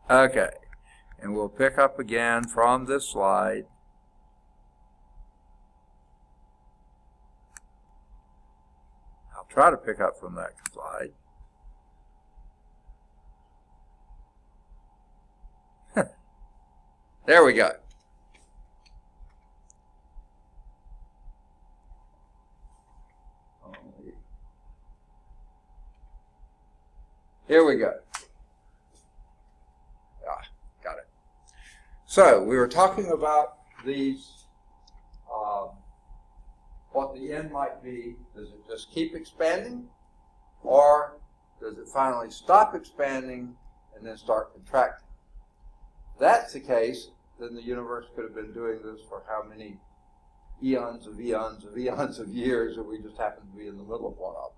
Okay, and we'll pick up again from this slide. I'll try to pick up from that slide. There we go. Here we go. Got it. So we were talking about these, what the end might be. Does it just keep expanding, or does it finally stop expanding and then start contracting? If that's the case, then the universe could have been doing this for how many eons of eons of eons of years, and we just happen to be in the middle of one of them.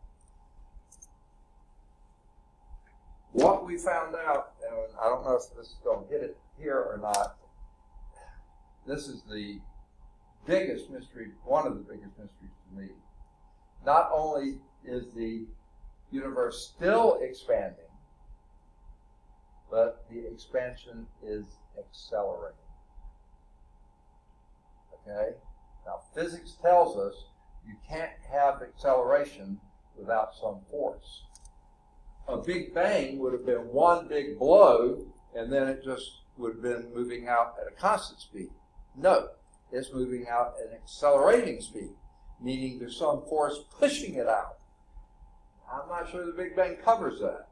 What we found out, and I don't know if this is going to hit it here or not, this is the biggest mystery, one of the biggest mysteries to me. Not only is the universe still expanding, but the expansion is accelerating. Okay? Now, physics tells us you can't have acceleration without some force. A Big Bang would have been one big blow, and then it just would have been moving out at a constant speed. No, it's moving out at an accelerating speed, meaning there's some force pushing it out. I'm not sure the Big Bang covers that.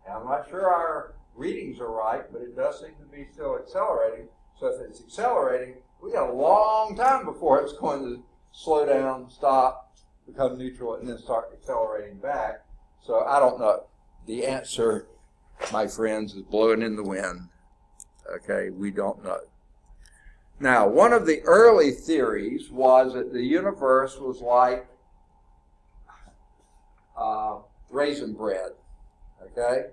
I'm not sure our readings are right, but it does seem to be still accelerating. So if it's accelerating, we got a long time before it's going to slow down, stop, become neutral, and then start accelerating back. So I don't know. The answer, my friends, is blowing in the wind. Okay, we don't know. Now, one of the early theories was that the universe was like raisin bread. Okay?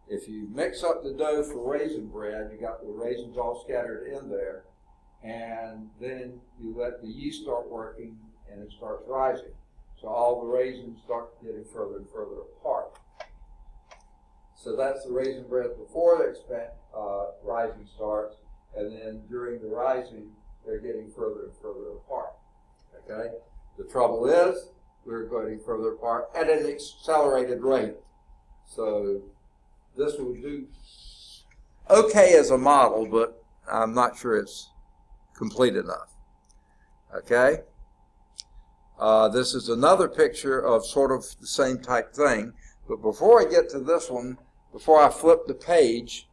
If you mix up the dough for raisin bread, you got the raisins all scattered in there, and then you let the yeast start working, and it starts rising. So all the raisins start getting further and further apart. So that's the raisin bread before the rising starts, and then during the rising, they're getting further and further apart. Okay? The trouble is, we're getting further apart at an accelerated rate. So this will do okay as a model, but I'm not sure it's complete enough. Okay? This is another picture of sort of the same type thing. But before I get to this one, before I flip the page,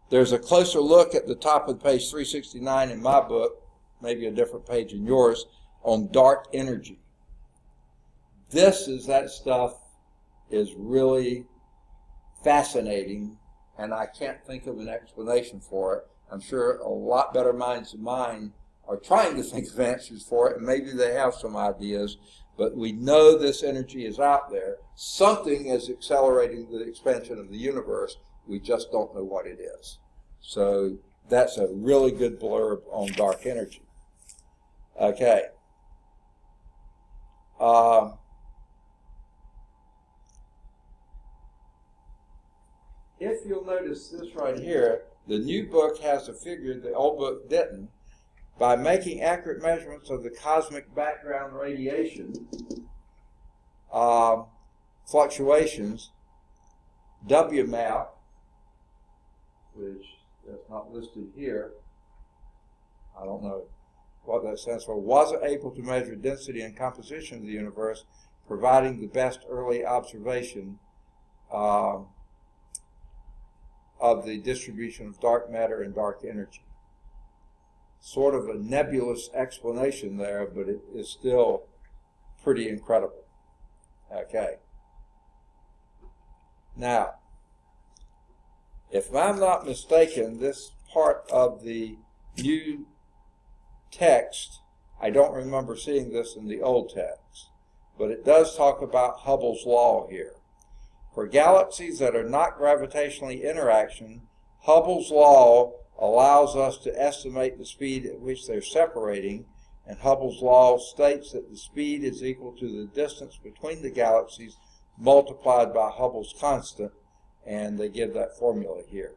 there's a closer look at the top of page 369 in my book, maybe a different page in yours, on dark energy. That stuff is really fascinating, and I can't think of an explanation for it. I'm sure a lot better minds than mine are trying to think of answers for it, and maybe they have some ideas, but we know this energy is out there. Something is accelerating the expansion of the universe. We just don't know what it is. So that's a really good blurb on dark energy. Okay. If you'll notice this right here, the new book has a figure the old book didn't. By making accurate measurements of the cosmic background radiation fluctuations, WMAP, which is not listed here, I don't know what that stands for, wasn't able to measure density and composition of the universe, providing the best early observation of the distribution of dark matter and dark energy. Sort of a nebulous explanation there, but it is still pretty incredible. Okay. Now, if I'm not mistaken, this part of the new text, I don't remember seeing this in the old text, but it does talk about Hubble's law here. For galaxies that are not gravitationally interaction, Hubble's law allows us to estimate the speed at which they're separating, and Hubble's law states that the speed is equal to the distance between the galaxies multiplied by Hubble's constant, and they give that formula here.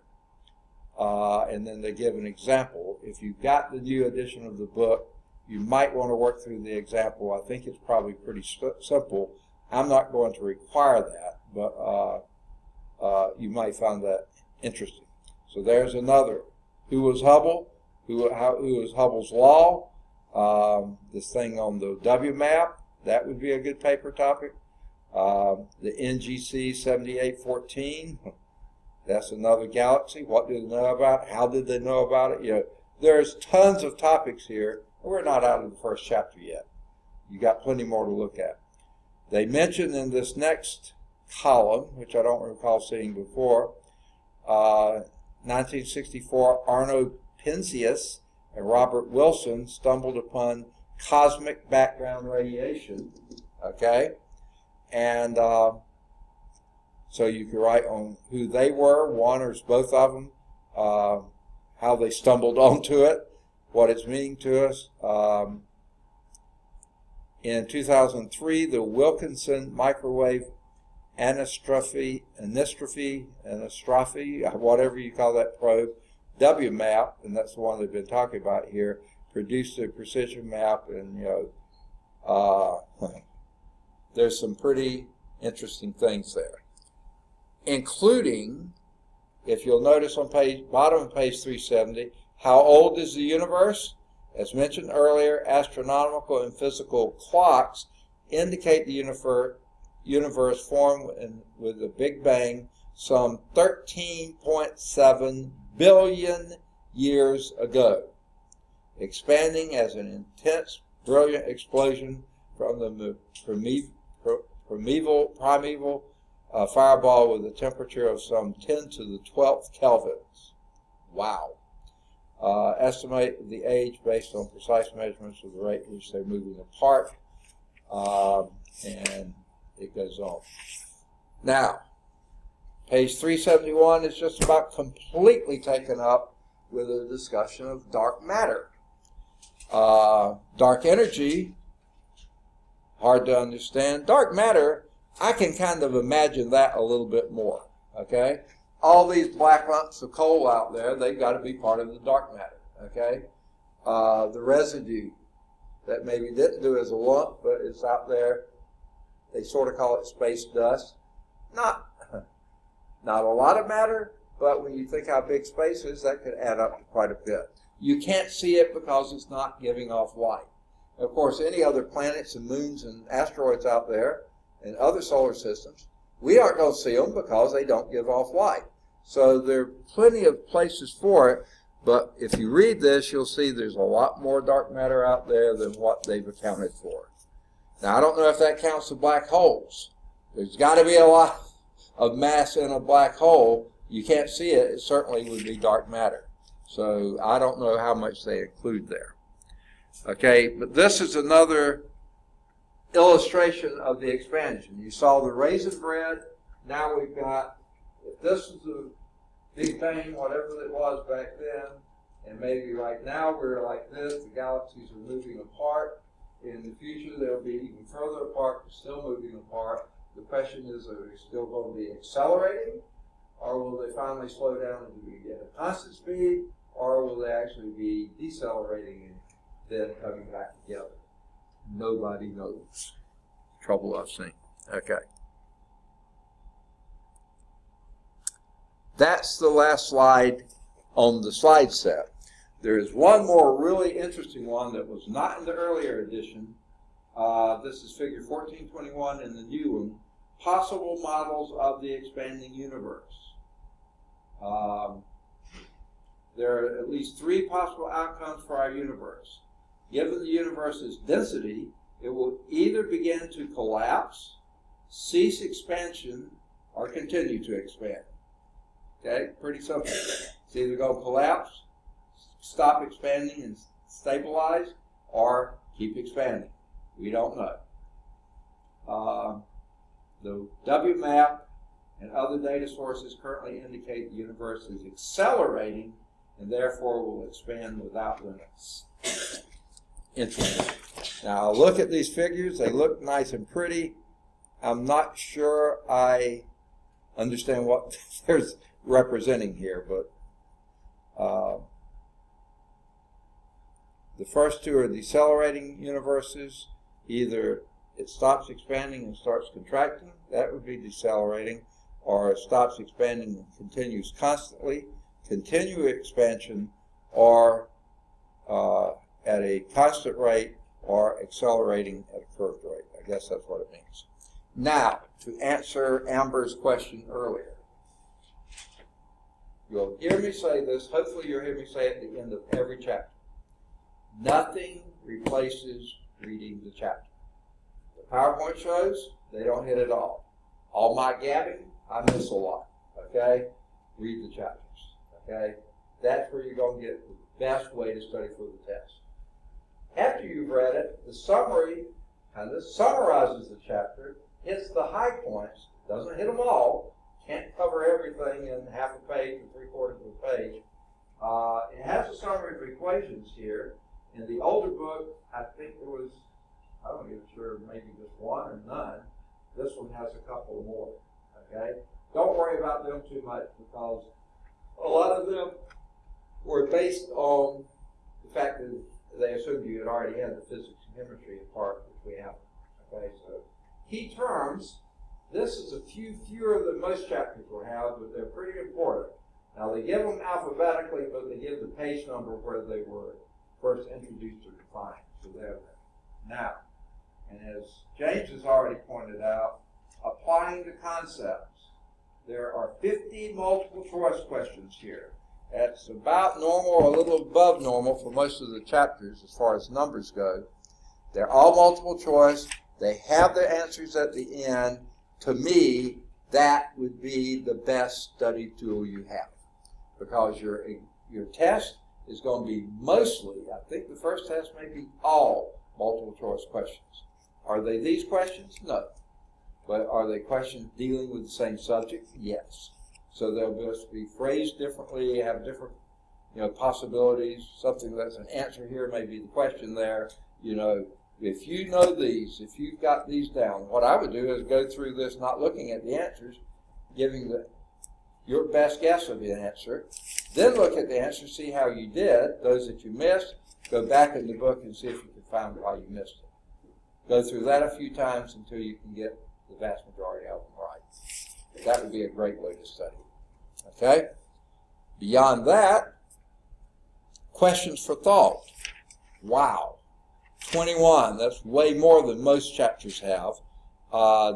and then they give an example. If you've got the new edition of the book, you might want to work through the example. I think it's probably pretty simple. I'm not going to require that, but you might find that interesting. So there's another. Who was Hubble? Who was Hubble's law? This thing on the W map, that would be a good paper topic. The NGC 7814, that's another galaxy. What do they know about it? How did they know about it? You know, there's tons of topics here. We're not out of the first chapter yet. You got plenty more to look at. They mention in this next column, which I don't recall seeing before, 1964, Arno Penzias and Robert Wilson stumbled upon cosmic background radiation. Okay? And so you can write on who they were, one or both of them, how they stumbled onto it, what it's meaning to us. In 2003, the Wilkinson microwave anisotropy, whatever you call that probe, WMAP, and that's the one they've been talking about here, produced a precision map, and there's some pretty interesting things there, including, if you'll notice on bottom of page 370, how old is the universe? As mentioned earlier, astronomical and physical clocks indicate the universe formed with the Big Bang some 13.7 billion years ago, expanding as an intense, brilliant explosion from the primeval fireball with a temperature of some 10 to the 12th kelvins. Wow. Estimate the age based on precise measurements of the rate at which they're moving apart, and it goes on. Now, page 371 is just about completely taken up with a discussion of dark matter. Dark energy, hard to understand. Dark matter, I can kind of imagine that a little bit more, okay? All these black lumps of coal out there, they've got to be part of the dark matter, okay? The residue that maybe didn't do as a lump, but it's out there, they sort of call it space dust. Not a lot of matter, but when you think how big space is, that could add up to quite a bit. You can't see it because it's not giving off light. Of course, any other planets and moons and asteroids out there and other solar systems, we aren't going to see them because they don't give off light. So there are plenty of places for it, but if you read this, you'll see there's a lot more dark matter out there than what they've accounted for. Now, I don't know if that counts the black holes. There's got to be a lot of mass in a black hole. You can't see it. It certainly would be dark matter. So I don't know how much they include there. Okay, but this is another illustration of the expansion. You saw the raisin bread. Now we've got, if this is the Big Bang, whatever it was back then, and maybe right now we're like this, the galaxies are moving apart. In the future they'll be even further apart, but still moving apart. The question is, are they still going to be accelerating, or will they finally slow down and do we get a constant speed, or will they actually be decelerating and then coming back together? Nobody knows. Trouble I've seen. Okay. That's the last slide on the slide set. There is one more really interesting one that was not in the earlier edition. This is figure 1421 in the new one. Possible models of the expanding universe. There are at least 3 possible outcomes for our universe. Given the universe's density, it will either begin to collapse, cease expansion, or continue to expand. Okay, pretty simple. It's either going to collapse, stop expanding and stabilize, or keep expanding. We don't know. The WMAP and other data sources currently indicate the universe is accelerating and therefore will expand without limits. Interesting. Now look at these figures. They look nice and pretty. I'm not sure I understand what they're representing here, but The first two are decelerating universes. Either it stops expanding and starts contracting, that would be decelerating, or it stops expanding and continues constantly, continuous expansion, or at a constant rate, or accelerating at a curved rate. I guess that's what it means. Now, to answer Amber's question earlier. You'll hear me say this, hopefully you'll hear me say it at the end of every chapter. Nothing replaces reading the chapter. The PowerPoint shows, they don't hit it all. All my gabbing, I miss a lot, okay? Read the chapters, okay? That's where you're going to get the best way to study for the test. After you've read it, the summary kind of summarizes the chapter, hits the high points, doesn't hit them all, can't cover everything in half a page or three-quarters of a page. It has a summary of equations here. In the older book, I think there was, I'm not even sure, maybe just one or none. This one has a couple more, okay? Don't worry about them too much because a lot of them were based on the fact that they assumed you had already had the physics and chemistry part, which we haven't, okay? So key terms, this is a few fewer than most chapters will have, but they're pretty important. Now they give them alphabetically, but they give the page number where they were first introduced or defined. So there. Now, and as James has already pointed out, applying the concepts. There are 50 multiple choice questions here. That's about normal or a little above normal for most of the chapters as far as numbers go. They're all multiple choice. They have their answers at the end. To me, that would be the best study tool you have because your test is going to be mostly, I think the first test may be all multiple choice questions. Are they these questions? No. But are they questions dealing with the same subject? Yes. So they'll just be phrased differently, have different possibilities. Something that's an answer here may be the question there. If you know these, if you've got these down, what I would do is go through this not looking at the answers, giving your best guess of the answer, then look at the answer, see how you did. Those that you missed, go back in the book and see if you can find why you missed it. Go through that a few times until you can get the vast majority of them right. That would be a great way to study. Okay? Beyond that, questions for thought. Wow. 21. That's way more than most chapters have.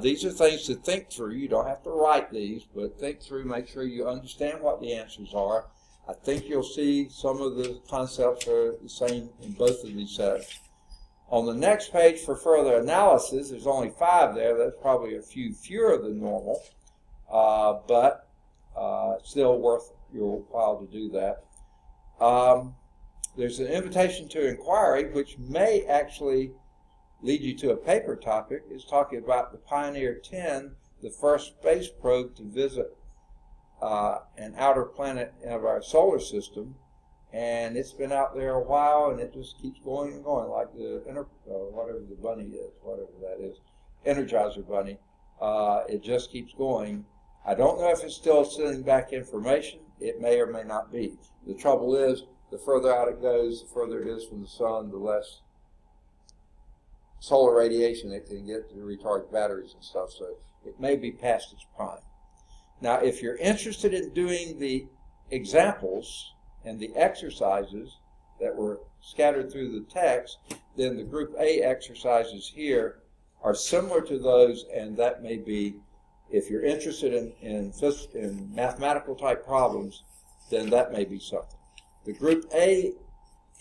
These are things to think through. You don't have to write these, but think through, make sure you understand what the answers are. I think you'll see some of the concepts are the same in both of these sets. On the next page for further analysis, there's only 5 there. That's probably a few fewer than normal, but still worth your while to do that. There's an invitation to inquiry, which may actually lead you to a paper topic. It's talking about the Pioneer 10, the first space probe to visit an outer planet of our solar system, and it's been out there a while, and it just keeps going and going, like the whatever the bunny is, whatever that is, Energizer Bunny. It just keeps going. I don't know if it's still sending back information. It may or may not be. The trouble is, the further out it goes, the further it is from the sun, the less solar radiation it can get to recharge batteries and stuff, so it may be past its prime. Now, if you're interested in doing the examples and the exercises that were scattered through the text, then the Group A exercises here are similar to those, and that may be, if you're interested in mathematical type problems, then that may be something. The Group A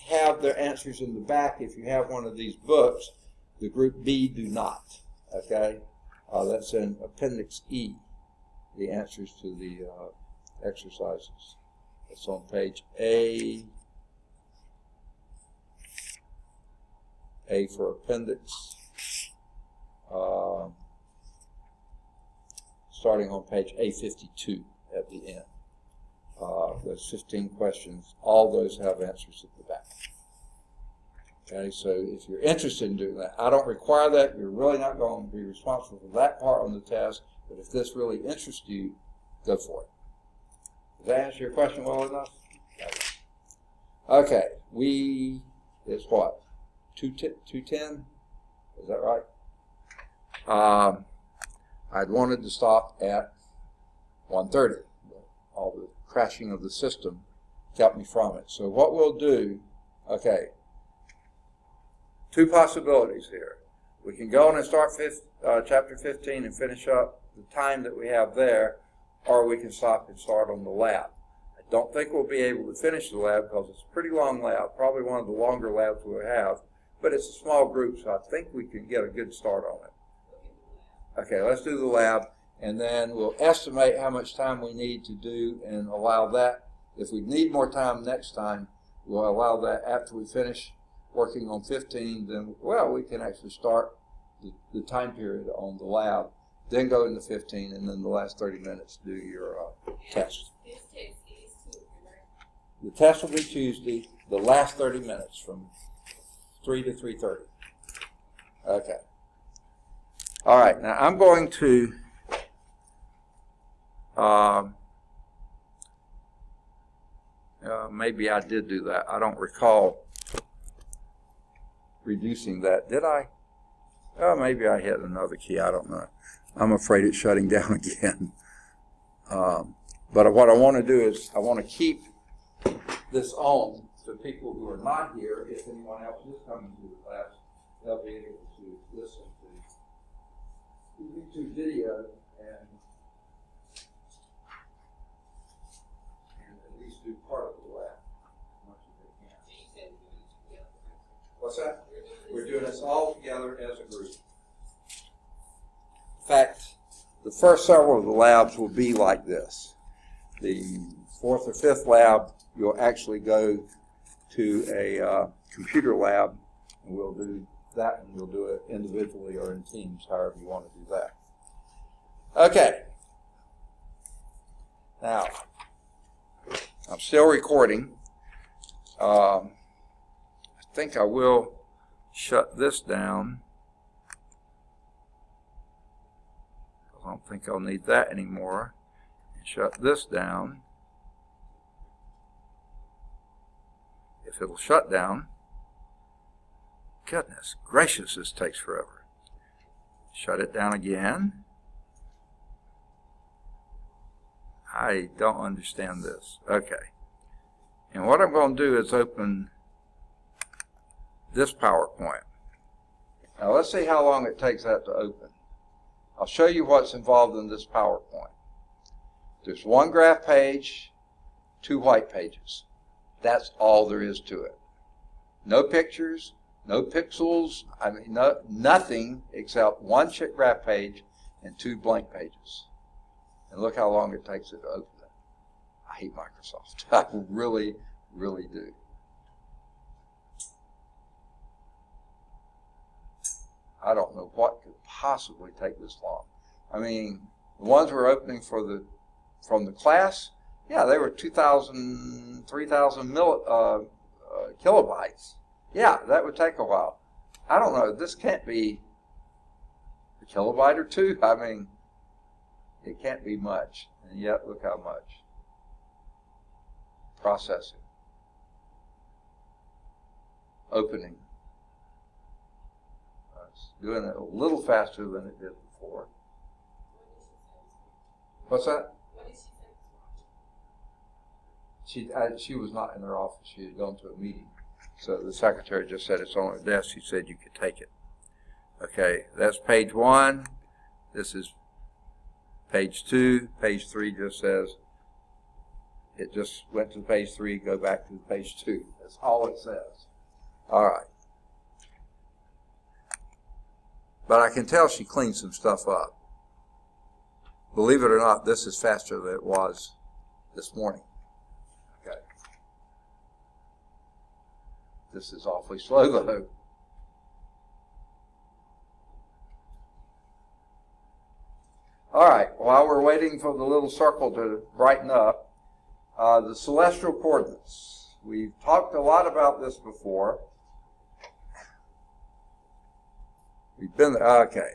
have their answers in the back if you have one of these books. The Group B do not, okay? That's in Appendix E, the answers to the exercises. It's on page A for appendix, starting on page A52 at the end. Those 15 questions, all those have answers at the back. Okay, so if you're interested in doing that, I don't require that. You're really not going to be responsible for that part on the test, but if this really interests you, go for it. Does that answer your question well enough? Okay. Okay, it's what? 2:10? Is that right? I'd wanted to stop at 1:30. All the crashing of the system kept me from it. So what we'll do, okay, two possibilities here. We can go on and start chapter 15 and finish up the time that we have there, or we can stop and start on the lab. I don't think we'll be able to finish the lab because it's a pretty long lab, probably one of the longer labs we'll have, but it's a small group, so I think we can get a good start on it. Okay, let's do the lab, and then we'll estimate how much time we need to do and allow that. If we need more time next time, we'll allow that after we finish working on 15, then, well, we can actually start the time period on the lab, then go into 15, and then the last 30 minutes do your test. The test will be Tuesday, the last 30 minutes from 3 to 3:30. Okay. All right, now I'm going to maybe I did do that. I don't recall reducing that. Did I? Oh, maybe I hit another key. I don't know. I'm afraid it's shutting down again. But what I want to do is I want to keep this on so people who are not here, if anyone else is coming to the class, they'll be able to listen to YouTube video and at least do part of the lab as much as they can. What's that? We're doing this all together as a group. In fact, the first several of the labs will be like this. The fourth or fifth lab, you'll actually go to a computer lab, and we'll do that, and we'll do it individually or in teams, however you want to do that. Okay. Now, I'm still recording. I think I will shut this down. I don't think I'll need that anymore. And shut this down. If it'll shut down. Goodness gracious, this takes forever. Shut it down again. I don't understand this. Okay. And what I'm going to do is open this PowerPoint. Now let's see how long it takes that to open. I'll show you what's involved in this PowerPoint. There's one graph page, two white pages. That's all there is to it. No pictures, no pixels, nothing except one graph page and two blank pages. And look how long it takes it to open it. I hate Microsoft. I really, really do. I don't know what could possibly take this long. I mean, the ones we're opening from the class, yeah, they were 2,000, 3,000 kilobytes. Yeah, that would take a while. I don't know. This can't be a kilobyte or two. I mean, it can't be much. And yet, look how much. Processing. Opening. It's doing it a little faster than it did before. What's that? She was not in her office. She had gone to a meeting. So the secretary just said it's on her desk. She said you could take it. Okay, that's page 1. This is page 2. Page 3 just says, it just went to page 3, go back to page 2. That's all it says. All right. But I can tell she cleaned some stuff up. Believe it or not, this is faster than it was this morning. Okay. This is awfully slow, though. All right, while we're waiting for the little circle to brighten up, the celestial coordinates. We've talked a lot about this before. We've been there. Okay,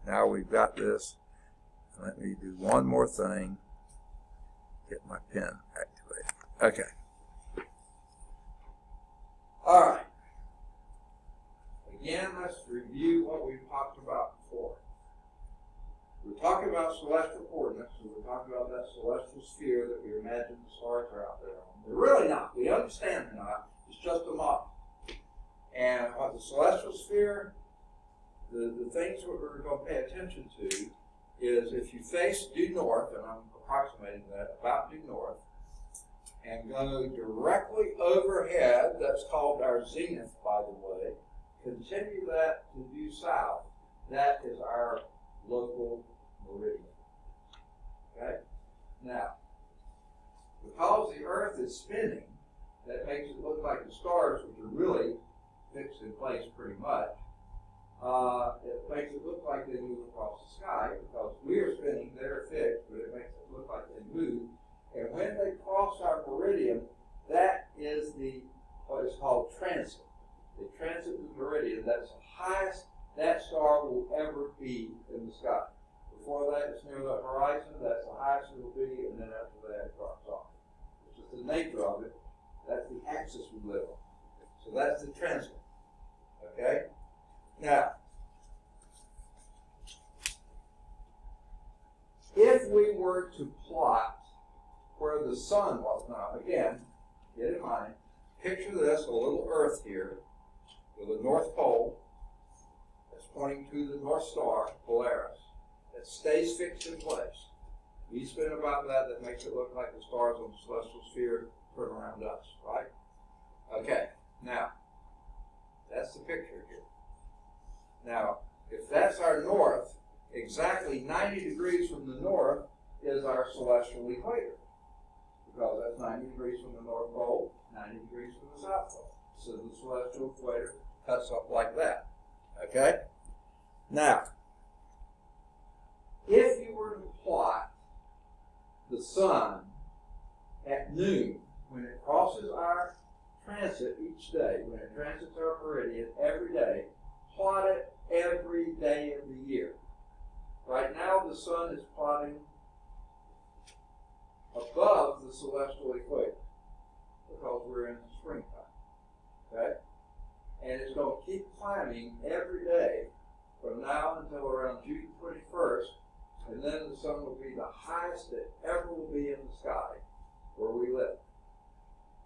now we've got this. Let me do one more thing. Get my pen activated. Okay. sphere that we imagine the stars are out there on. They're really not. We understand they're not. It's just a model. And on the celestial sphere, the things that we're going to pay attention to is if you face due north, and I'm approximating that, about due north, and go directly overhead, that's called our zenith, by the way, continue that to due south, that is our local meridian. Okay? Now, because the Earth is spinning, that makes it look like the stars, which are really fixed in place pretty much, it makes it look like they move across the sky because we are spinning, they're fixed, but it makes it look like they move. And when they cross our meridian, that is what is called transit. They transit the meridian. That's the highest that star will ever be in the sky. Before that, it's near the horizon. That's the highest it will be, and then after that, it drops off. It's just the nature of it. That's the axis we live on. So that's the transit. Okay? Now, if we were to plot where the sun was, now again, get in mind, picture this, a little Earth here, with a North Pole that's pointing to the North Star, Polaris, that stays fixed in place. We spin about that makes it look like the stars on the celestial sphere turn around us, right? Okay, now, that's the picture here. Now, if that's our north, exactly 90 degrees from the north is our celestial equator. Because that's 90 degrees from the North Pole, 90 degrees from the South Pole. So the celestial equator cuts up like that. Okay? Now, if you were to plot the sun at noon, when it crosses our transit each day, when it transits our meridian every day, plot it every day of the year. Right now, the sun is plotting above the celestial equator because we're in the springtime. Okay? And it's going to keep climbing every day from now until around June 21st, and then the sun will be the highest it ever will be in the sky where we live.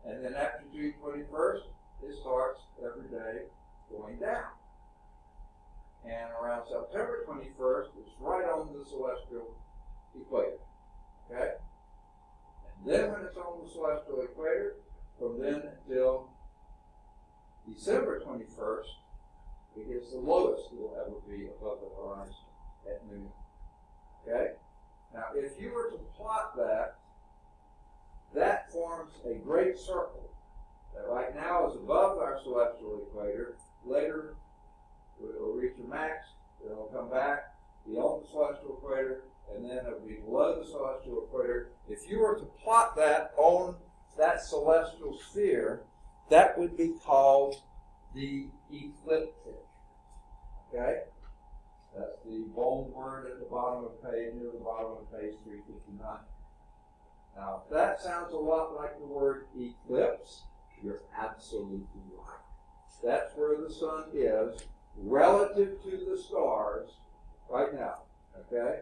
And then after June 21st, it starts every day going down. And around September 21st, it's right on the celestial equator. Okay? And then when it's on the celestial equator, from then until December 21st, it gets the lowest it will ever be above the horizon at noon. Okay? Now, if you were to plot that, that forms a great circle that right now is above our celestial equator. Later, it will reach a max, then it'll come back, be on the celestial equator, and then it'll be below the celestial equator. If you were to plot that on that celestial sphere, that would be called the ecliptic. Okay? That's the bold word at the bottom of page, near the bottom of page 359. Now, if that sounds a lot like the word eclipse, you're absolutely right. That's where the sun is relative to the stars right now. Okay?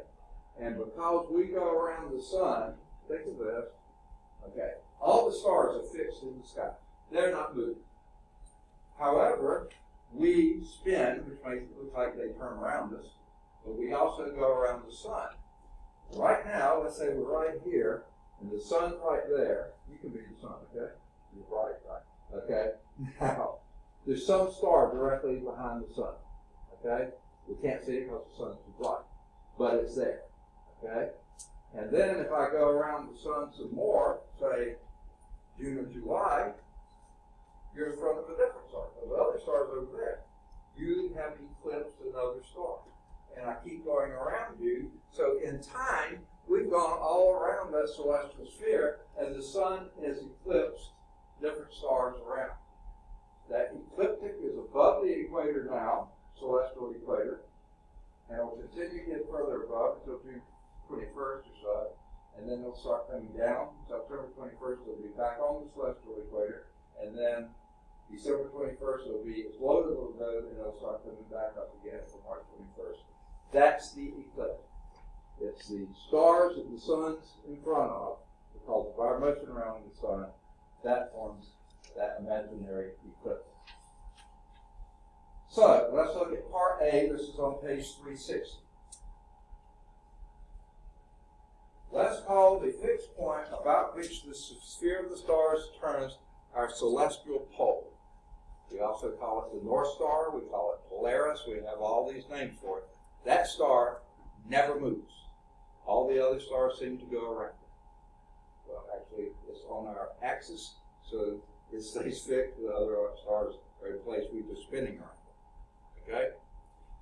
And because we go around the sun, think of this, okay, all the stars are fixed in the sky. They're not moving. However, we spin, which makes it look like they turn around us, but we also go around the sun. Right now, let's say we're right here, and the sun's right there. You can be the sun, okay? You're right. Okay? Now, there's some star directly behind the sun, okay? We can't see it because the sun's too bright, but it's there, okay? And then if I go around the sun some more, say June or July, you're in front of a different star. The other star's over there. You have eclipsed another star. And I keep going around you. So in time, we've gone all around that celestial sphere, and the sun has eclipsed different stars around. That ecliptic is above the equator now, celestial equator, and it will continue to get further above until June 21st or so, and then it'll start coming down. September 21st, it'll be back on the celestial equator, and then December 21st, it'll be as low as it'll go, and it'll start coming back up again for March 21st. That's the eclipse. It's the stars that the sun's in front of because of our motion around the sun, that forms that imaginary eclipse. So let's look at part A. This is on page 360. Let's call the fixed point about which the sphere of the stars turns our celestial pole. We also call it the North Star. We call it Polaris. We have all these names for it. That star never moves. All the other stars seem to go around it. Well, actually, it's on our axis, so it stays fixed. The other stars are in place. We're just spinning around it. Okay?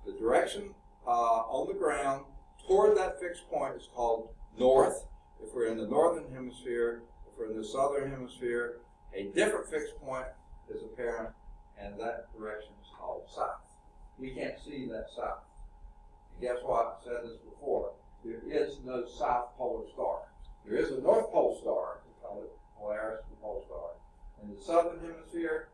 The direction on the ground toward that fixed point is called north. If we're in the northern hemisphere, if we're in the southern hemisphere, a different fixed point is apparent, and that direction is called south. We can't see that south. And guess what? I said this before. There is no south polar star. There is a North Pole star. We call it Polaris, the pole star. In the southern hemisphere,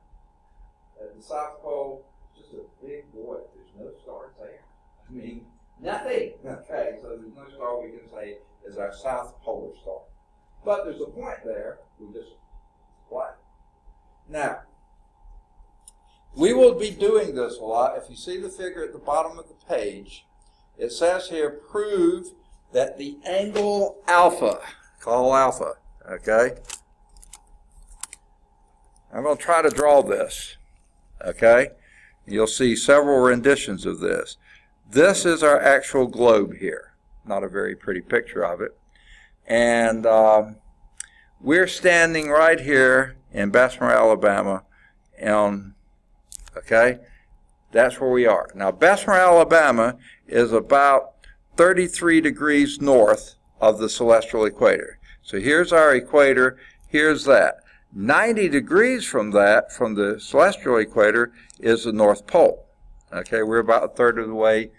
at the South Pole, it's just a big void. There's no stars there. I mean, nothing. Okay, so there's no star we can say is our south polar star. But there's a point there. We just play. Now, we will be doing this a lot. If you see the figure at the bottom of the page, it says here, prove that the angle alpha, call alpha, okay? I'm going to try to draw this, okay? You'll see several renditions of this. This is our actual globe here. Not a very pretty picture of it. And we're standing right here in Bessemer, Alabama, okay? That's where we are. Now, Bessemer, Alabama is about 33 degrees north of the celestial equator. So here's our equator, here's that. 90 degrees from that, from the celestial equator, is the North Pole. Okay, we're about a third of the way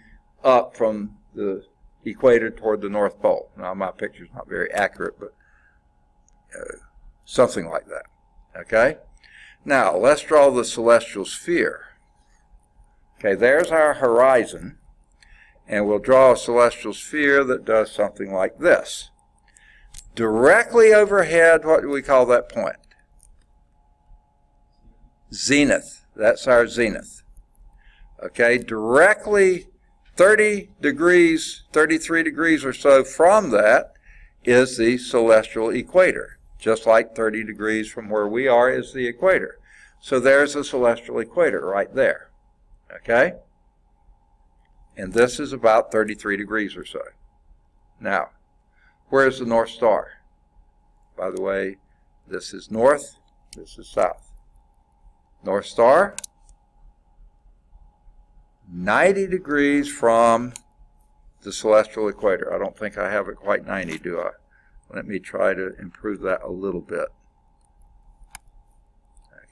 up from the equator toward the North Pole. Now, my picture's not very accurate, but something like that. Okay? Now, let's draw the celestial sphere. Okay, there's our horizon, and we'll draw a celestial sphere that does something like this. Directly overhead, what do we call that point? Zenith. That's our zenith. Okay, directly 30 degrees, 33 degrees or so from that is the celestial equator. Just like 30 degrees from where we are is the equator. So there's the celestial equator right there. Okay? And this is about 33 degrees or so. Now, where's the North Star? By the way, this is north, this is south. North Star, 90 degrees from the celestial equator. I don't think I have it quite 90, do I? Let me try to improve that a little bit.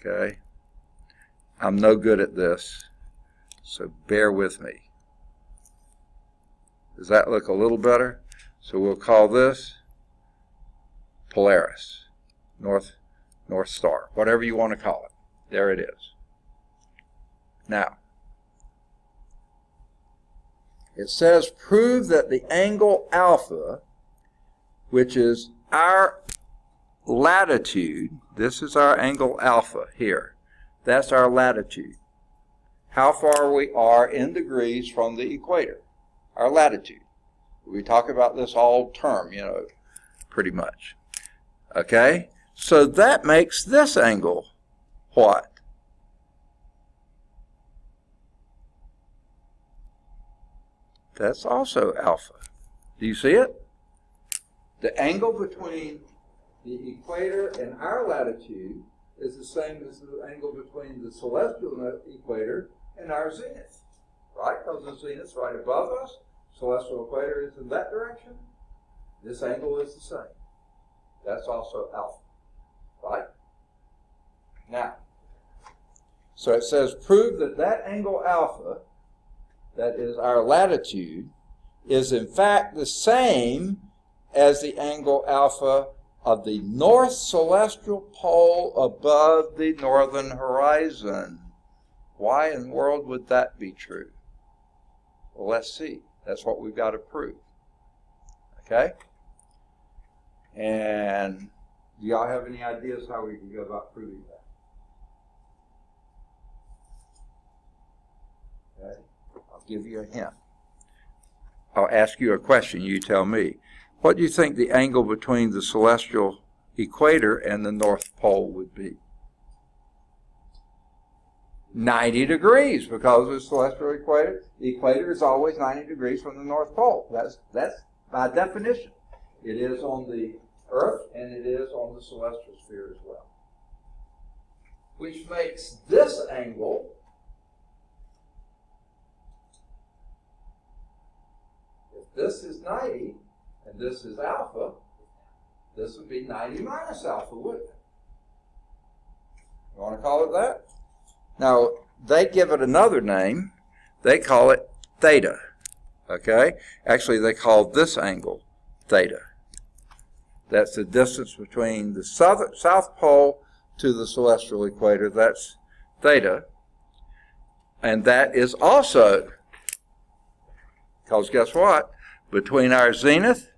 Okay. I'm no good at this, so bear with me. Does that look a little better? So we'll call this Polaris, North Star, whatever you want to call it. There it is. Now, it says prove that the angle alpha, which is our latitude, this is our angle alpha here. That's our latitude. How far we are in degrees from the equator. Our latitude. We talk about this all term, you know, pretty much. Okay? So that makes this angle what? That's also alpha. Do you see it? The angle between the equator and our latitude is the same as the angle between the celestial equator and our zenith. Right? Because the zenith's right above us. Celestial equator is in that direction. This angle is the same. That's also alpha. Right? Now, so it says prove that that angle alpha, that is our latitude, is in fact the same as the angle alpha of the north celestial pole above the northern horizon. Why in the world would that be true? Well, let's see. That's what we've got to prove. Okay? And do y'all have any ideas how we can go about proving that? Okay, I'll give you a hint. I'll ask you a question, you tell me. What do you think the angle between the celestial equator and the North Pole would be? 90 degrees, because of the celestial equator. The equator is always 90 degrees from the North Pole. That's by definition. It is on the Earth and it is on the celestial sphere as well. Which makes this angle this is 90, and this is alpha, this would be 90 minus alpha, wouldn't it? You want to call it that? Now, they give it another name. They call it theta, okay? Actually, they call this angle theta. That's the distance between the South Pole to the celestial equator. That's theta. And that is also, because guess what? Between our zenith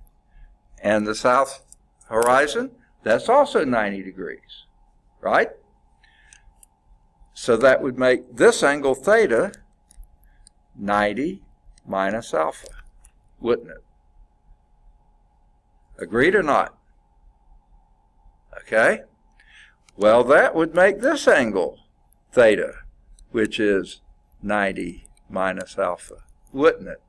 and the south horizon, that's also 90 degrees, right? So that would make this angle theta 90 minus alpha, wouldn't it? Agreed or not? Okay. Well, that would make this angle theta, which is 90 minus alpha, wouldn't it?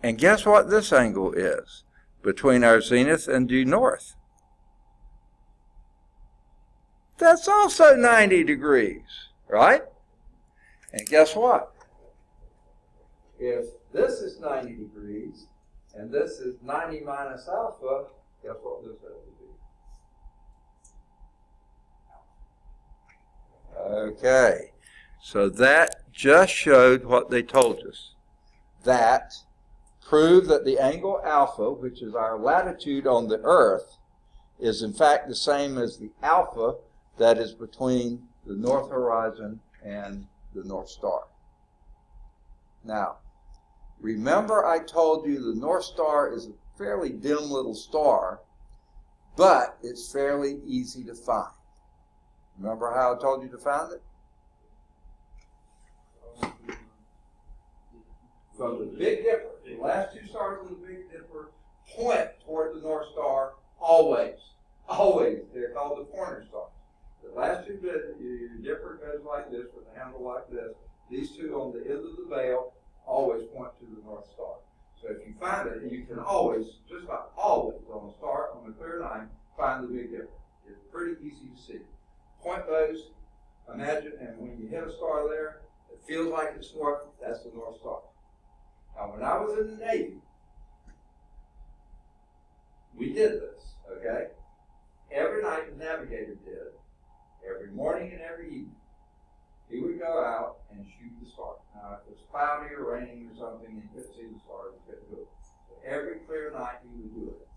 And guess what this angle is between our zenith and due north? That's also 90 degrees, right? And guess what? If this is 90 degrees and this is 90 minus alpha, guess what this has to be? Okay, so that just showed what they told us. That proved that the angle alpha, which is our latitude on the Earth, is in fact the same as the alpha that is between the north horizon and the North Star. Now, remember I told you the North Star is a fairly dim little star, but it's fairly easy to find. Remember how I told you to find it? From the Big Dipper, the last two stars of the Big Dipper point toward the North Star always. Always. They're called the pointer stars. The last two bits, your dipper goes like this with a handle like this. These two on the end of the veil always point to the North Star. So if you find it, you can always, just about always, on a star, on a clear night, find the Big Dipper. It's pretty easy to see. Point those, imagine, and when you hit a star there, it feels like it's north, that's the North Star. Now, when I was in the Navy, we did this, okay? Every night the navigator did, every morning and every evening. He would go out and shoot the star. Now, if it was cloudy or raining or something, and he couldn't see the stars, he couldn't do it. So every clear night he would do it.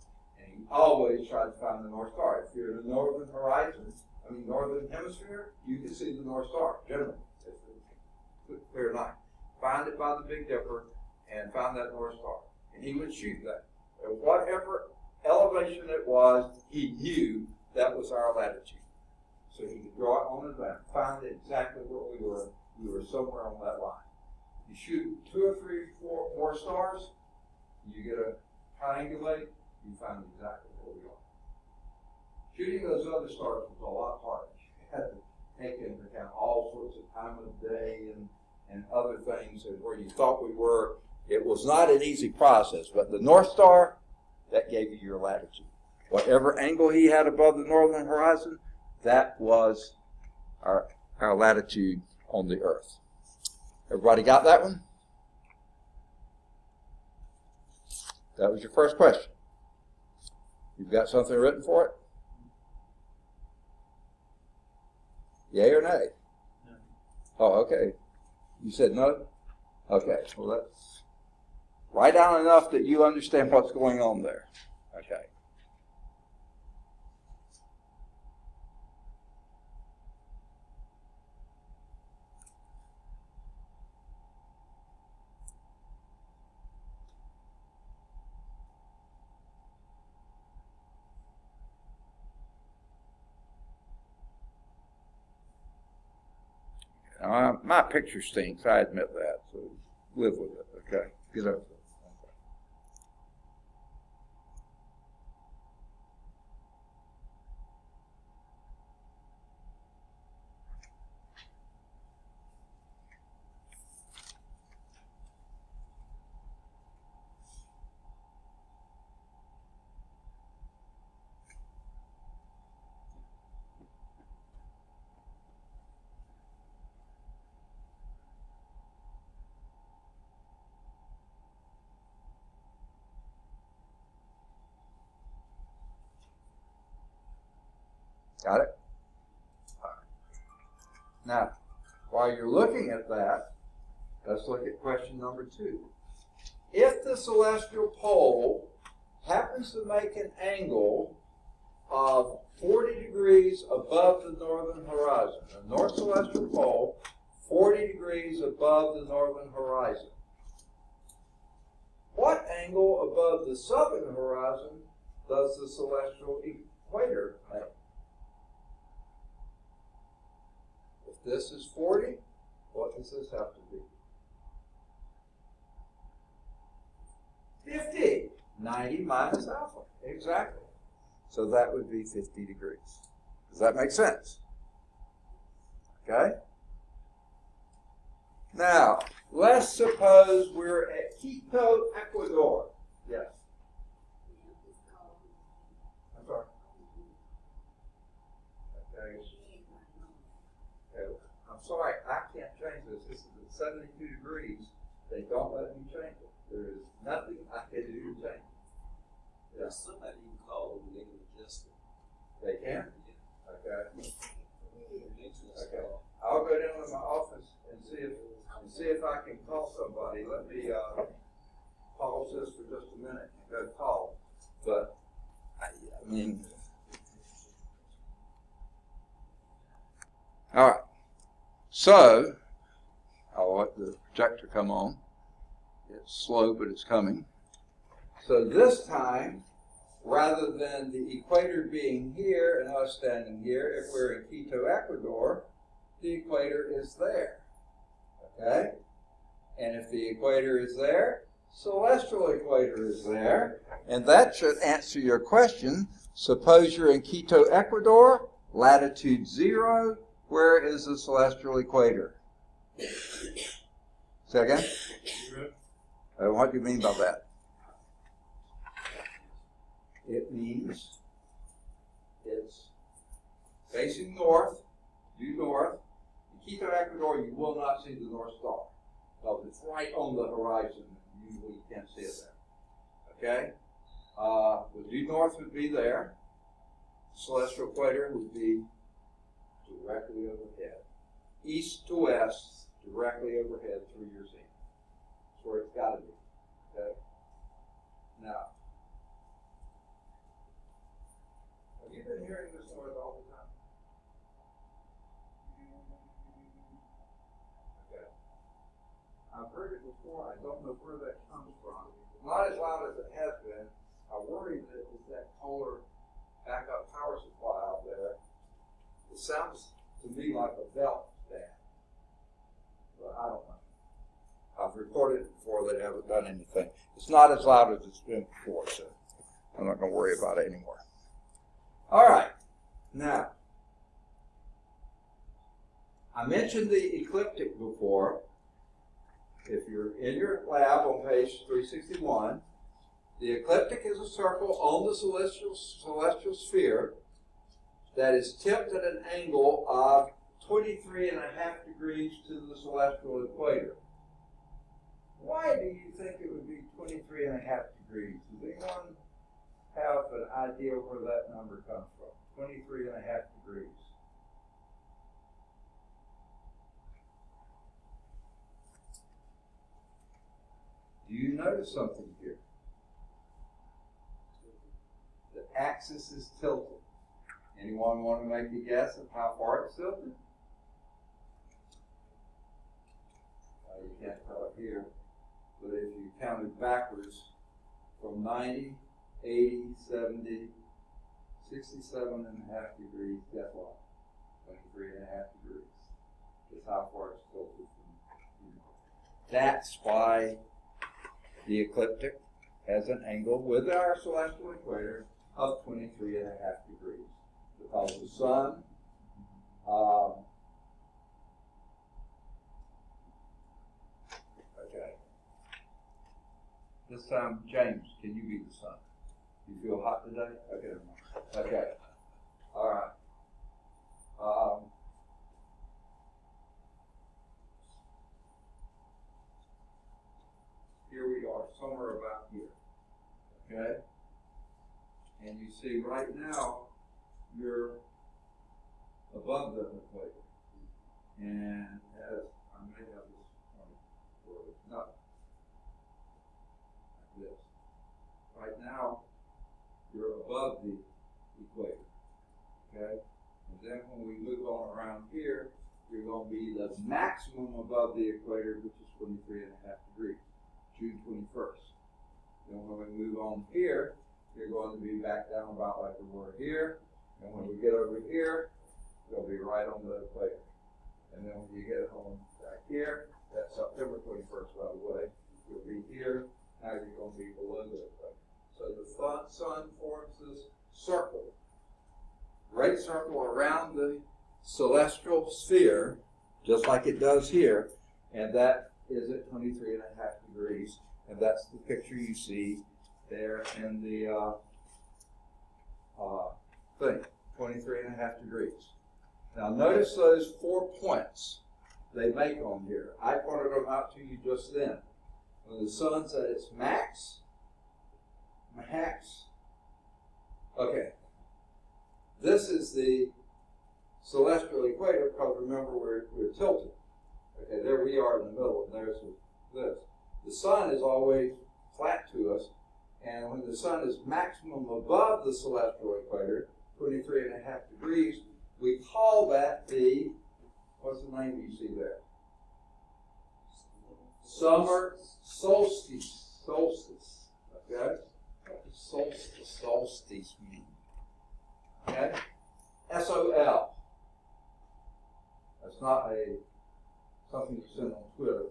And he always tried to find the North Star. If you're in the northern horizon, northern hemisphere, you can see the North Star, generally. It's a clear night. Find it by the Big Dipper and find that North Star. And he would shoot that. At whatever elevation it was, he knew that was our latitude. So he could draw it on his map, find exactly where we were. We were somewhere on that line. You shoot 2 or 3, 4 more stars, you get a triangulate, you find exactly where we are. Shooting those other stars was a lot harder. You had to take into account all sorts of time of day and other things, and where you thought we were. It was not an easy process, but the North Star, that gave you your latitude. Whatever angle he had above the northern horizon, that was our latitude on the Earth. Everybody got that one? That was your first question. You've got something written for it? Yay or nay? No. Oh, okay. You said no? Okay. Well, that's write down enough that you understand what's going on there. Okay. Now, my picture stinks, I admit that, so live with it, okay? Get over it. Got it? All right. Now, while you're looking at that, let's look at question number 2. If the celestial pole happens to make an angle of 40 degrees above the northern horizon, the north celestial pole, 40 degrees above the northern horizon, what angle above the southern horizon does the celestial equator make? If this is 40, what does this have to be? 50. 90 minus alpha. Exactly. So that would be 50 degrees. Does that make sense? Okay? Now, let's suppose we're at Quito, Ecuador. Yes. I'm sorry. Okay. I'm sorry, I can't change this. This is at 72 degrees. They don't let me change it. There is nothing I can do to change it. There's somebody you can call and they can adjust it. They can? Yeah. Okay. Okay. I'll go down to my office and see if I can call somebody. Let me pause this for just a minute and go call. But I mean, all right. So I'll let the projector come on. It's slow, but it's coming. So this time, rather than the equator being here and us standing here, if we're in Quito, Ecuador, the equator is there. Okay? And if the equator is there, celestial equator is there. And that should answer your question. Suppose you're in Quito, Ecuador, latitude 0. Where is the celestial equator? Say again? What do you mean by that? It means it's facing north, due north. In Quito, Ecuador, you will not see the North Star. Because it's right on the horizon. Usually you can't see it there. Okay? The due north would be there. Celestial equator would be directly overhead. East to west, directly overhead through your zenith. That's where it's got to be. Okay? Now, have you been hearing this noise all the time? Okay. I've heard it before. I don't know where that comes from. Not as loud as it has been. I worry that with that Kohler backup power supply out there, it sounds to me like a belt stand. But I don't know. I've reported it before. They haven't done anything. It's not as loud as it's been before, so I'm not going to worry about it anymore. All right. Now, I mentioned the ecliptic before. If you're in your lab on page 361, the ecliptic is a circle on the celestial sphere that is tipped at an angle of 23.5 degrees to the celestial equator. Why do you think it would be 23.5 degrees? Does anyone have an idea where that number comes from? 23.5 degrees. Do you notice something here? The axis is tilted. Anyone want to make a guess of how far it's tilted? You can't tell it here, but if you counted backwards from 90, 80, 70, 67.5 degrees, guess what? 23.5 degrees. is how far it's tilted from you. That's why the ecliptic has an angle with our celestial equator of 23.5 degrees. Because the sun, okay. This time, James, can you be the sun? You feel hot today? Okay, never mind. Okay. All right. Here we are, somewhere about here. Okay? And you see right now, you're above the equator. And as I may have this point, or not like this. Right now, you're above the equator. Okay? And then when we move on around here, you're going to be the maximum above the equator, which is 23.5 degrees, June 21st. Then when we move on here, you're going to be back down about like we were here. And when we get over here, you'll be right on the equator. And then when you get home back here, that's September 21st, by the way, you'll be here. Now you're going to be below the equator. So the sun forms this circle, great circle around the celestial sphere, just like it does here, and that is at 23.5 degrees, and that's the picture you see there in the thing, 23.5 degrees. Now notice those 4 points they make on here. I pointed them out to you just then. When the sun's at its max, okay, this is the celestial equator, because remember we're tilted. Okay, there we are in the middle, and there's this. The sun is always flat to us, and when the sun is maximum above the celestial equator, 23.5 degrees, we call that the, what's the name you see there? Summer solstice. Solstice. Okay? What does solstice mean? Okay? S-O-L. That's not something you send on Twitter.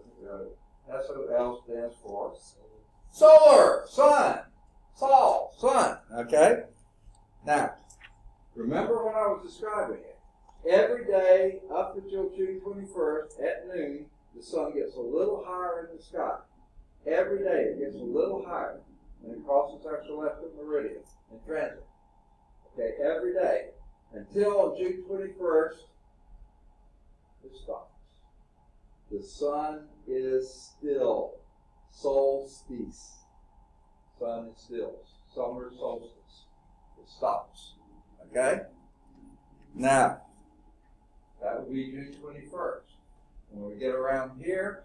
S-O-L stands for solar, sun, sol, sun. Okay? Now, remember when I was describing it? Every day up until June 21st at noon, the sun gets a little higher in the sky. Every day it gets a little higher when it crosses our celestial meridian in transit. Okay, every day. Until on June 21st, it stops. The sun is still. Solstice. Sun is still. Summer solstice. It stops. Okay? Now, that would be June 21st. When we get around here,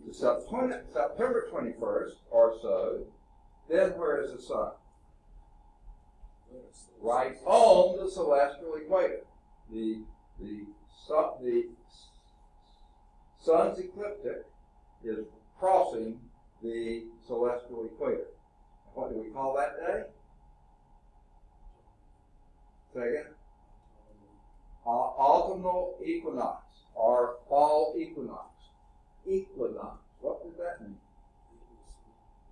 to September 21st or so, then where is the sun? Right on the celestial equator. The sun's ecliptic is crossing the celestial equator. What do we call that day? Second? Autumnal equinox or fall equinox. Equinox. What does that mean?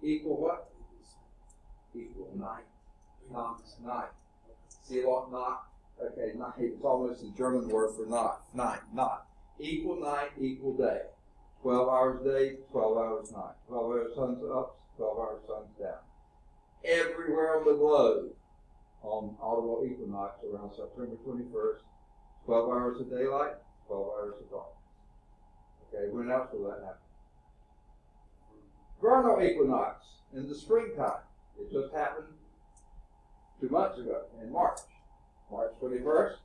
Equal what? Equal night. Nox, night. See what not? Okay, night. It's almost a German word for not. Night, not. Equal night, equal day. 12 hours day, 12 hours night. 12 hours sun's up, 12 hours sun's down. Everywhere on the globe, on autumnal equinox around September 21st, 12 hours of daylight, 12 hours of darkness. Okay, when else will that happen? Vernal equinox in the springtime. It just happened 2 months ago in March. March 21st,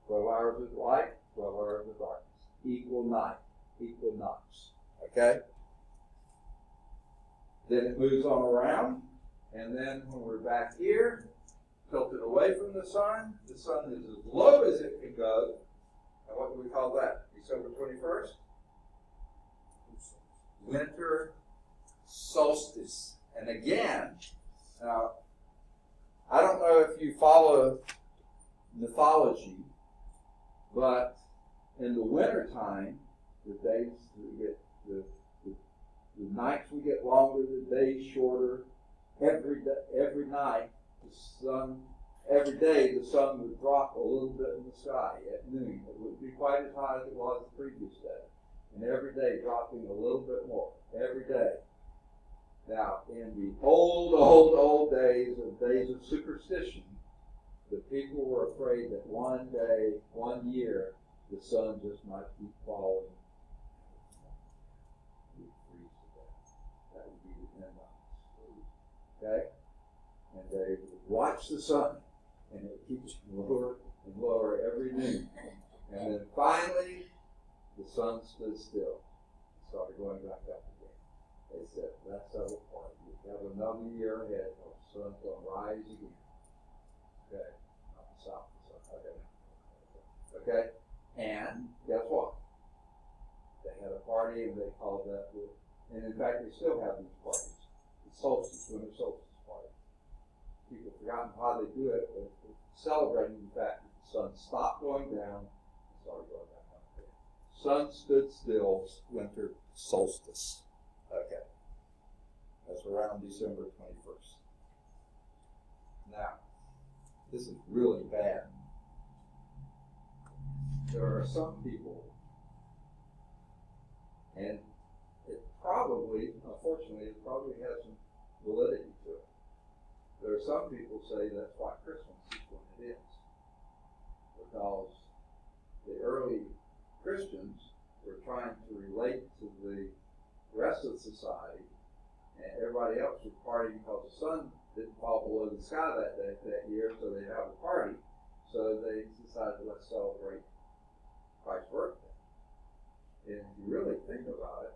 12 hours of light, 12 hours of darkness. Equal night, equinox. Okay? Then it moves on around, and then when we're back here, tilted away from the sun is as low as it can go. And what do we call that? December 21st? Winter solstice. And again, now, I don't know if you follow mythology, but in the wintertime, the days we get the nights we get longer, the days shorter. Every night, every day the sun would drop a little bit in the sky at noon. It wouldn't be quite as high as it was the previous day. And every day dropping a little bit more. Every day. Now, in the old days of superstition, the people were afraid that one day, 1 year, the sun just might keep falling. That would be the end of it. Okay? And they would watch the sun, and it keeps lower and lower every noon. And then finally, the sun stood still and started going back up again. They said, let's settle for it. We have another year ahead, or the sun's going to rise again. Okay? Not the south, the sun. Okay? And guess what? They had a party, and they called that and in fact, they still have these parties. The solstice, winter solstice party. People have forgotten how they do it, but it's celebrating the fact that the sun stopped going down and started going back up again. Sun stood still, winter solstice. Okay. That's around December 21st. Now, this is really bad. There are some people, and unfortunately, it probably has some validity to it. There are some people who say that's why Christmas is when it is. Because the early Christians were trying to relate to the rest of society, and everybody else was partying because the sun didn't fall below the sky that year, so they'd have a party. So they decided, let's celebrate Christ's birthday. And if you really think about it,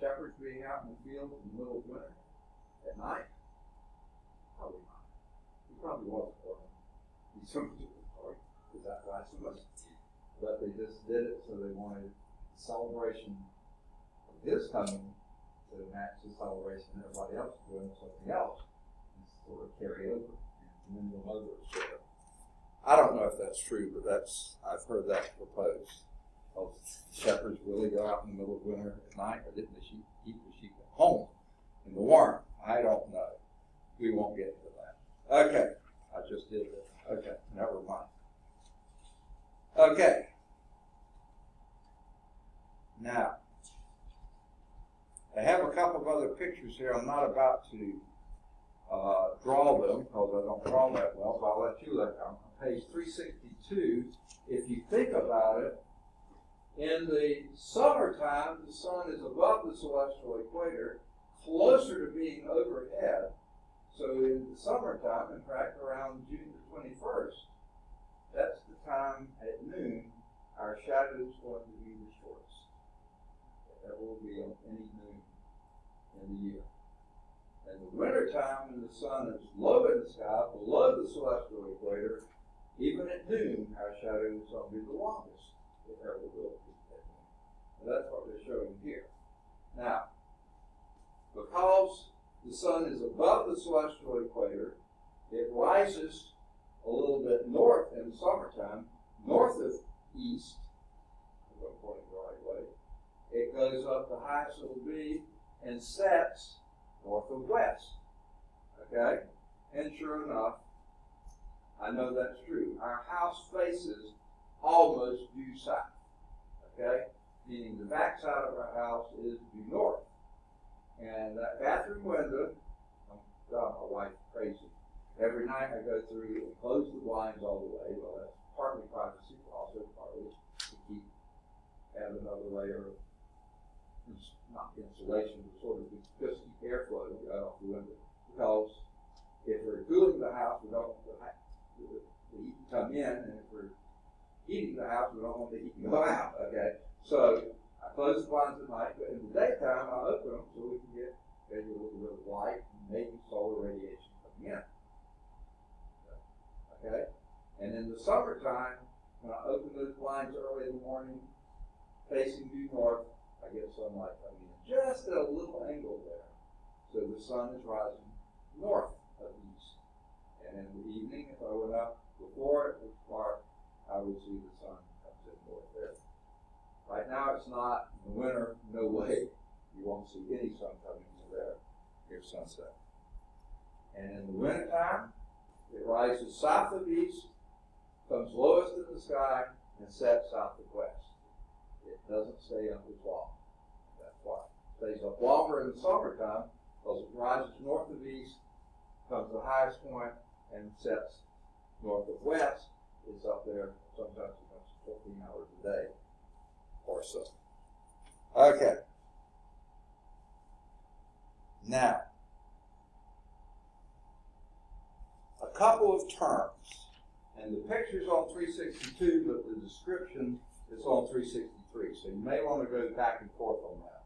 shepherds being out in the field in the middle of winter at night? Probably not. He probably wasn't for December 24th, because that blasphemous. But they just did it so they wanted the celebration of his coming to match the celebration everybody else was doing something else and sort of carry over and then the mother sort of. I don't know if that's true, but I've heard that proposed. Shepherds really go out in the middle of winter at night, or didn't the sheep keep the sheep at home in the warmth? I don't know. We won't get into that. Okay, I just did that. Okay, never mind. Okay. Now, I have a couple of other pictures here. I'm not about to draw them because I don't draw that well, so I'll let you look. On page 362, if you think about it, in the summertime, the sun is above the celestial equator, closer to being overhead. So in the summertime, in fact, around June the 21st, that's the time at noon our shadow is going to be the shortest that will be on any noon in the year. In the wintertime, when the sun is low in the sky, below the celestial equator, even at noon, our shadow is going to be the longest it ever will be. And that's what they're showing here. Now, because the sun is above the celestial equator, it rises a little bit north in the summertime, north of east. I'm going to point it the right way. It goes up the highest it'll be and sets north of west. Okay? And sure enough, I know that's true. Our house faces almost due south. Okay? Meaning the back side of our house is due north. And that bathroom window, God, my wife's crazy. Every night I go through and close the blinds all the way. Well, that's partly privacy, but also partly to add another layer of, not insulation, but sort of just keep airflow right off the window. Because if we're cooling the house, we don't want the heat to come in, and if we're heating the house, we don't want the heat to go out. Okay, so I close the blinds at night, but in the daytime I open them so we can get maybe a little bit of light and maybe solar radiation coming in. Okay, and in the summertime, when I open those blinds early in the morning, facing due north, I get sunlight coming in just at a little angle there. So the sun is rising north of east. And in the evening, if I went up before it was dark, I would see the sun comes in north now it's not. In the winter, no way. You won't see any sun coming in there near sunset. And in the wintertime, it rises south of east, comes lowest in the sky, and sets south of west. It doesn't stay up as long. That's why. It stays up longer in the summertime because it rises north of east, comes to the highest point, and sets north of west. It's up there sometimes 14 hours a day or so. Okay. Now, a couple of terms. And the picture's on 362, but the description is on 363. So you may want to go back and forth on that.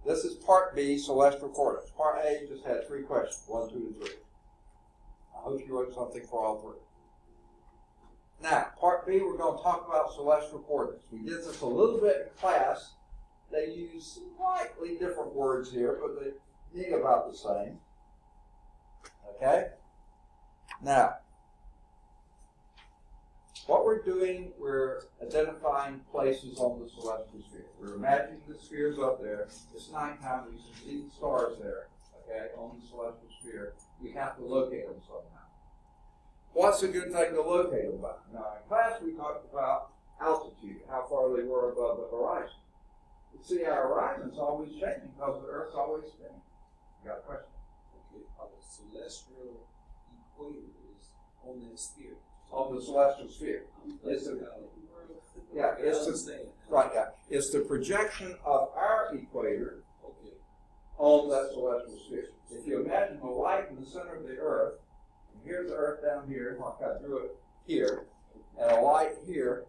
This is Part B, celestial coordinates. Part A just had 3 questions, 1, 2, and 3. I hope you wrote something for all 3. Now, Part B, we're going to talk about celestial coordinates. We did this a little bit in class. They use slightly different words here, but they mean about the same. Okay? Now, what we're doing, we're identifying places on the celestial sphere. We're imagining the spheres up there. It's nighttime. We can see the stars there, okay, on the celestial sphere. We have to locate them somehow. What's a good thing to locate them by? Now, in class, we talked about altitude, how far they were above the horizon. You see, our horizon's always changing because the Earth's always spinning. You got a question? Okay, the celestial equator is on that sphere. On the celestial sphere. It's the projection of our equator on that celestial sphere. If you imagine a light in the center of the Earth, and here's the Earth down here, like I drew it here, and a light here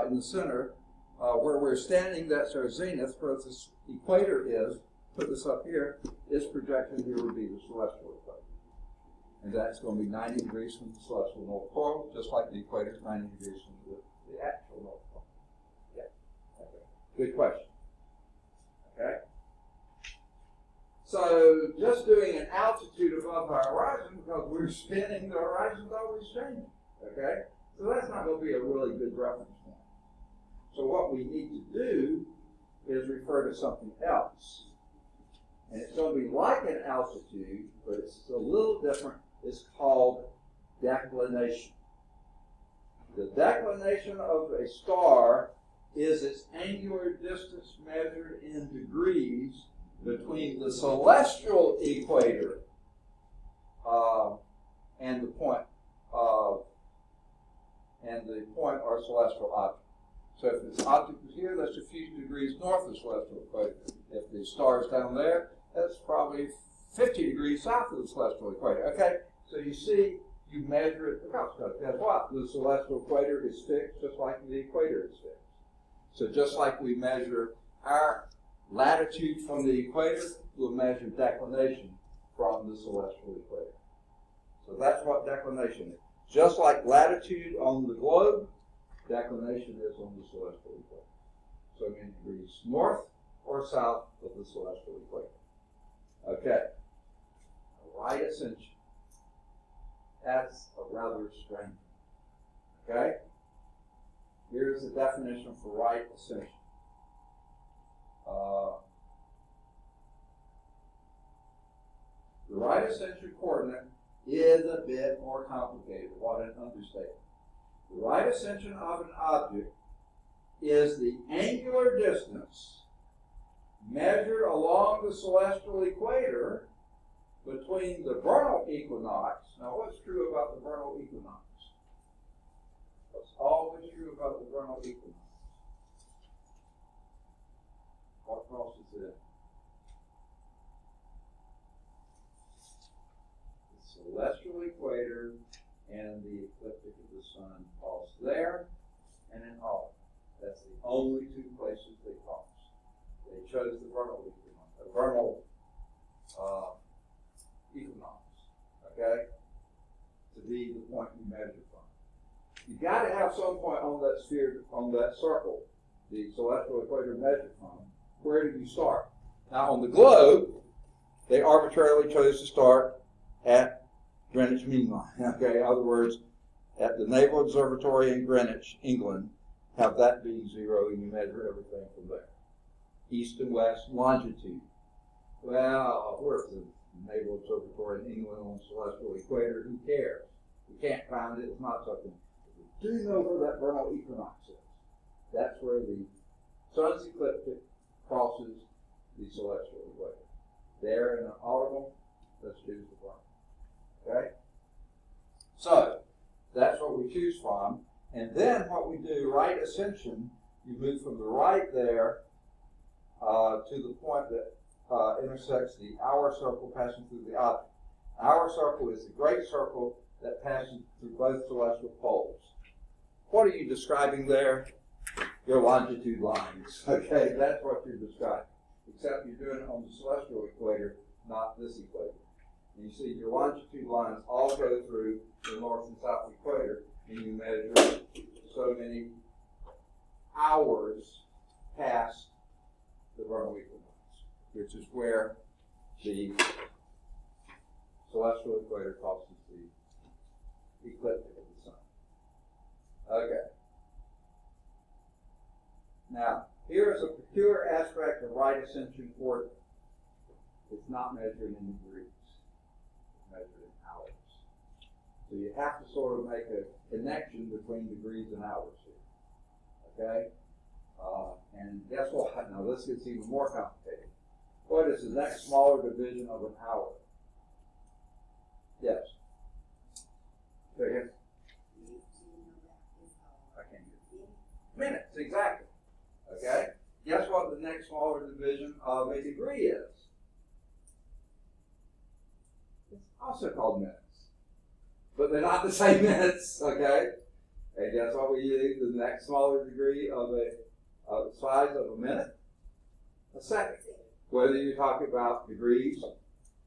in the center, where we're standing, that's our zenith, where this equator is, put this up here, this projection here would be the celestial equator. And that's going to be 90 degrees from the celestial North Pole, just like the equator is 90 degrees from the actual North Pole. Yeah. Okay. Good question. Okay. So just doing an altitude above our horizon, because we're spinning, the horizon's always changing. Okay? So that's not going to be a really good reference point. So what we need to do is refer to something else. And it's going to be like an altitude, but it's a little different. It's called declination. The declination of a star is its angular distance measured in degrees between the celestial equator and the point or celestial object. So if this object is here, that's a few degrees north of the celestial equator. If the star is down there, that's probably 50 degrees south of the celestial equator. Okay, so you see, you measure it because guess what? The celestial equator is fixed just like the equator is fixed. So just like we measure our latitude from the equator, we'll measure declination from the celestial equator. So that's what declination is. Just like latitude on the globe, declination is on the celestial equator. So many degrees north or south of the celestial equator. Okay. Right ascension. That's a rather strange. Okay? Here's the definition for right ascension. The right ascension coordinate is a bit more complicated. What an understatement. The right ascension of an object is the angular distance measured along the celestial equator between the vernal equinox. Now, what's true about the vernal equinox? What's always true about the vernal equinox? What crosses it? The celestial equator and the ecliptic of the sun cross there and in August. That's the only two places they cross. They chose the vernal equinox, okay, to be the point you measure from. You got to have some point on that sphere, on that circle, the celestial equator measured from. Where did you start? Now, on the globe, they arbitrarily chose to start at Greenwich Mean Line. Okay, in other words, at the Naval Observatory in Greenwich, England, have that being 0, and you measure everything from there. East and west, longitude. Well, where's the naval observatory in England on the celestial equator? Who cares? We can't find it. It's not something. We do know where that vernal equinox is. That's where the sun's ecliptic crosses the celestial equator. There in the autumn, let's choose the vernal. Okay? So, that's what we choose from. And then what we do, right ascension, you move from the right there to the point that intersects the hour circle passing through the object. Hour circle is the great circle that passes through both celestial poles. What are you describing there? Your longitude lines. Okay, that's what you're describing. Except you're doing it on the celestial equator, not this equator. And you see your longitude lines all go through the north and south equator, and you measure so many hours past the vernal equinox, which is where the celestial equator crosses the ecliptic of the sun. Okay. Now, here is a peculiar aspect of right ascension orbit. It's not measured in degrees. It's measured in hours. So you have to sort of make a connection between degrees and hours here. Okay? And guess what? Now this gets even more complicated. What is the next smaller division of an hour? Yes. Say again. I can't hear. Minutes, exactly. Okay? Guess what the next smaller division of a degree is? It's also called minutes. But they're not the same minutes, okay? And guess what we use the next smaller degree of the size of a minute? A second. Whether you're talking about degrees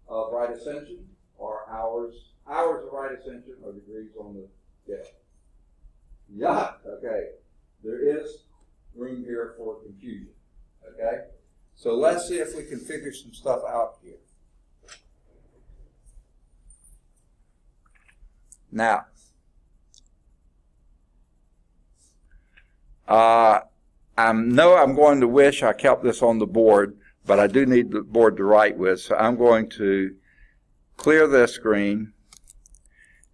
of right ascension or hours of right ascension or degrees on the scale. Yeah, okay. There is room here for confusion, okay? So let's see if we can figure some stuff out here. Now, I'm going to wish I kept this on the board, but I do need the board to write with, so I'm going to clear this screen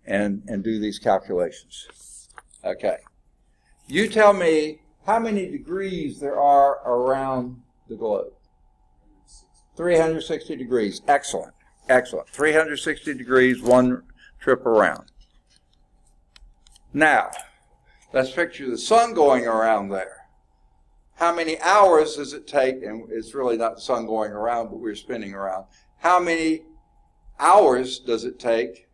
and do these calculations. Okay. You tell me how many degrees there are around the globe. 360 degrees. Excellent. Excellent. 360 degrees, one trip around. Now, let's picture the sun going around there. How many hours does it take, and it's really not the sun going around, but we're spinning around. How many hours does it take?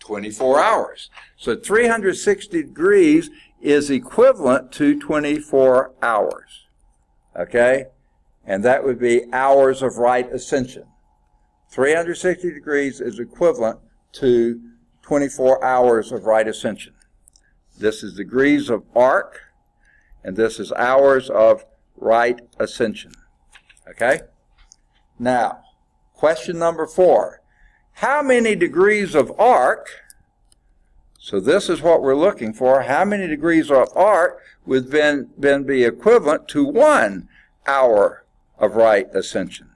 24 hours. So 360 degrees is equivalent to 24 hours. Okay? And that would be hours of right ascension. 360 degrees is equivalent to 24 hours of right ascension. This is degrees of arc, and this is hours of right ascension. Okay? Now, question number 4. How many degrees of arc, so this is what we're looking for, how many degrees of arc would then be equivalent to 1 hour of right ascension?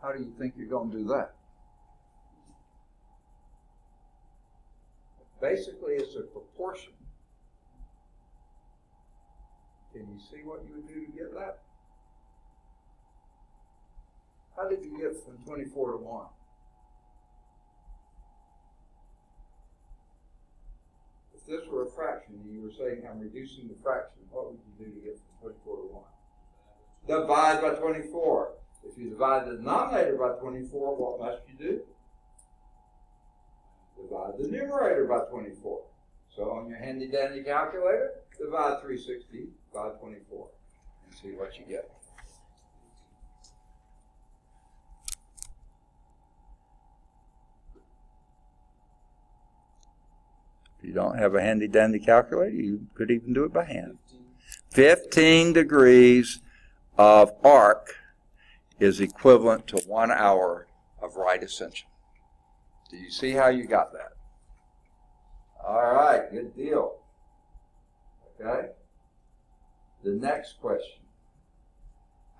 How do you think you're going to do that? Basically, it's a proportion. Can you see what you would do to get that? How did you get from 24 to 1? If this were a fraction and you were saying I'm reducing the fraction, what would you do to get from 24 to 1? Divide by 24. If you divide the denominator by 24, what must you do? Divide the numerator by 24. So on your handy dandy calculator, divide 360 by 24 and see what you get. If you don't have a handy dandy calculator, you could even do it by hand. 15 degrees of arc is equivalent to 1 hour of right ascension. Do you see how you got that? All right, good deal. next question.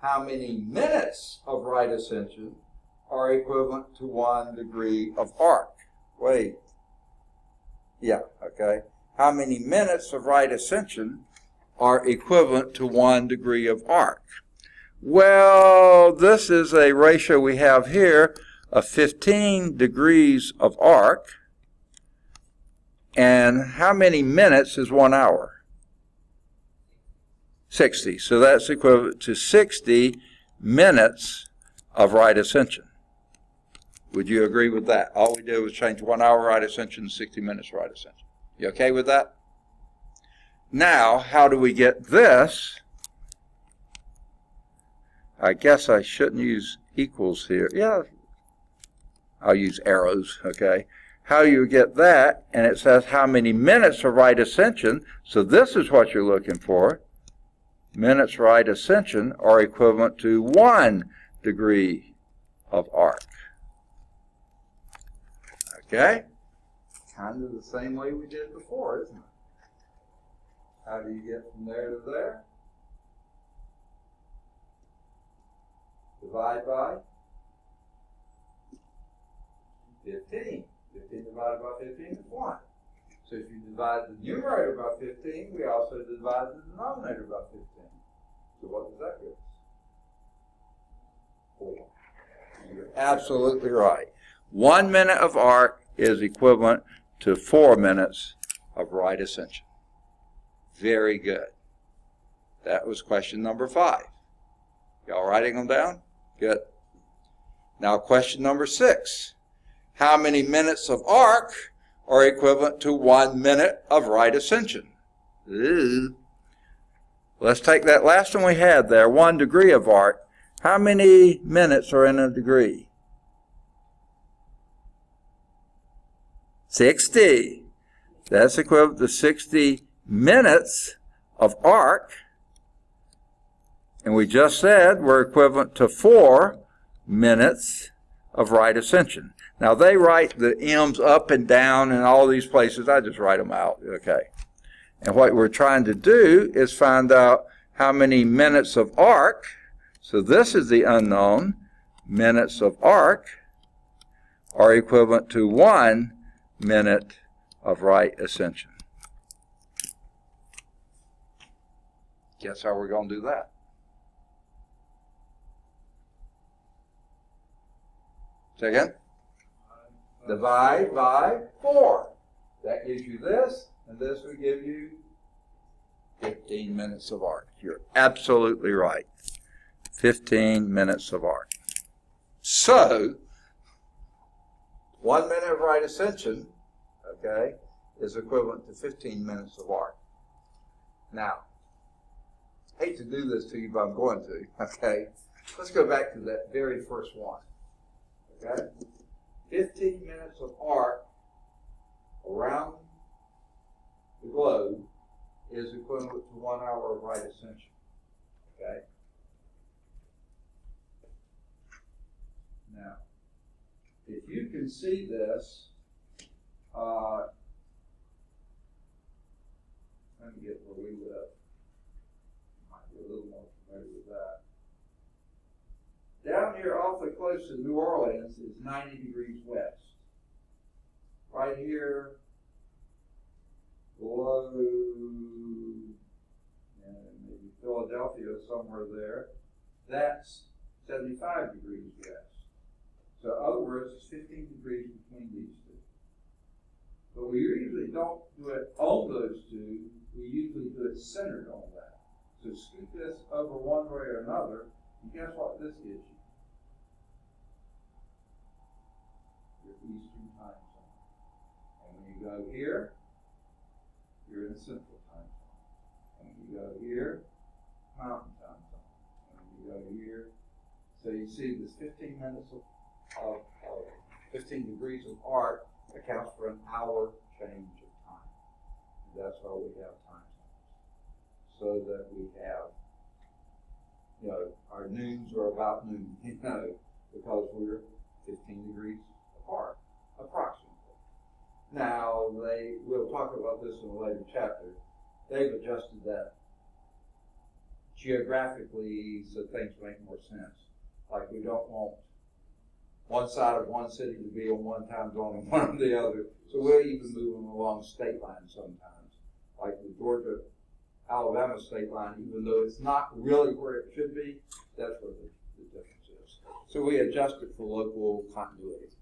How many minutes of right ascension are equivalent to 1 degree of arc? Wait. Yeah, okay. How many minutes of right ascension are equivalent to 1 degree of arc? Well, this is a ratio we have here of 15 degrees of arc. And how many minutes is 1 hour? 60. So that's equivalent to 60 minutes of right ascension. Would you agree with that? All we did was change 1 hour right ascension to 60 minutes right ascension. You okay with that? Now, how do we get this? I guess I shouldn't use equals here. Yeah, I'll use arrows, okay? How do you get that? And it says how many minutes of right ascension. So this is what you're looking for. Minutes right ascension are equivalent to 1 degree of arc. Okay? Kind of the same way we did before, isn't it? How do you get from there to there? Divide by 15. 15 divided by 15 is 1. So if you divide the numerator by 15, we also divide the denominator by 15. So what does that give us? 4. You're absolutely right. 1 minute of arc is equivalent to 4 minutes of right ascension. Very good. That was question number 5. Y'all writing them down? Good. Now question number 6. How many minutes of arc are equivalent to 1 minute of right ascension? Ooh. Let's take that last one we had there, 1 degree of arc. How many minutes are in a degree? 60. That's equivalent to 60 minutes of arc. And we just said we're equivalent to 4 minutes of right ascension. Now they write the M's up and down in all these places. I just write them out, okay. And what we're trying to do is find out how many minutes of arc. So this is the unknown. Minutes of arc are equivalent to 1 minute of right ascension. Guess how we're going to do that? Say again? Divide by 4. That gives you this, and this would give you 15 minutes of arc. You're absolutely right. 15 minutes of arc. So, 1 minute of right ascension, okay, is equivalent to 15 minutes of arc. Now, I hate to do this to you, but I'm going to, okay? Let's go back to that very first one, okay? 15 minutes of arc around the globe is equivalent to 1 hour of right ascension, okay? Now, if you can see this, let me get where we live. Might be a little more familiar with that. Down here awfully close to New Orleans is 90 degrees west. Right here below maybe Philadelphia, somewhere there, that's 75 degrees west. So in other words, it's 15 degrees between these two. But we usually don't do it on those two, we usually do it centered on that. So scoot this over one way or another, and guess what this gives you? Your Eastern time zone. And when you go here, you're in the Central time zone. And when you go here, Mountain time zone. And when you go here, so you see this 15 minutes of 15 degrees of arc accounts for an hour change of time. And that's why we have time zones. So that we have, our noons are about noon, because we're 15 degrees apart, approximately. Now, we'll talk about this in a later chapter. They've adjusted that geographically so things make more sense. Like we don't want one side of one city to be on one time zone and one on the other. So we'll even move them along state lines sometimes. Like the Georgia-Alabama state line, even though it's not really where it should be, that's where the difference is. So we adjust it for local continuity.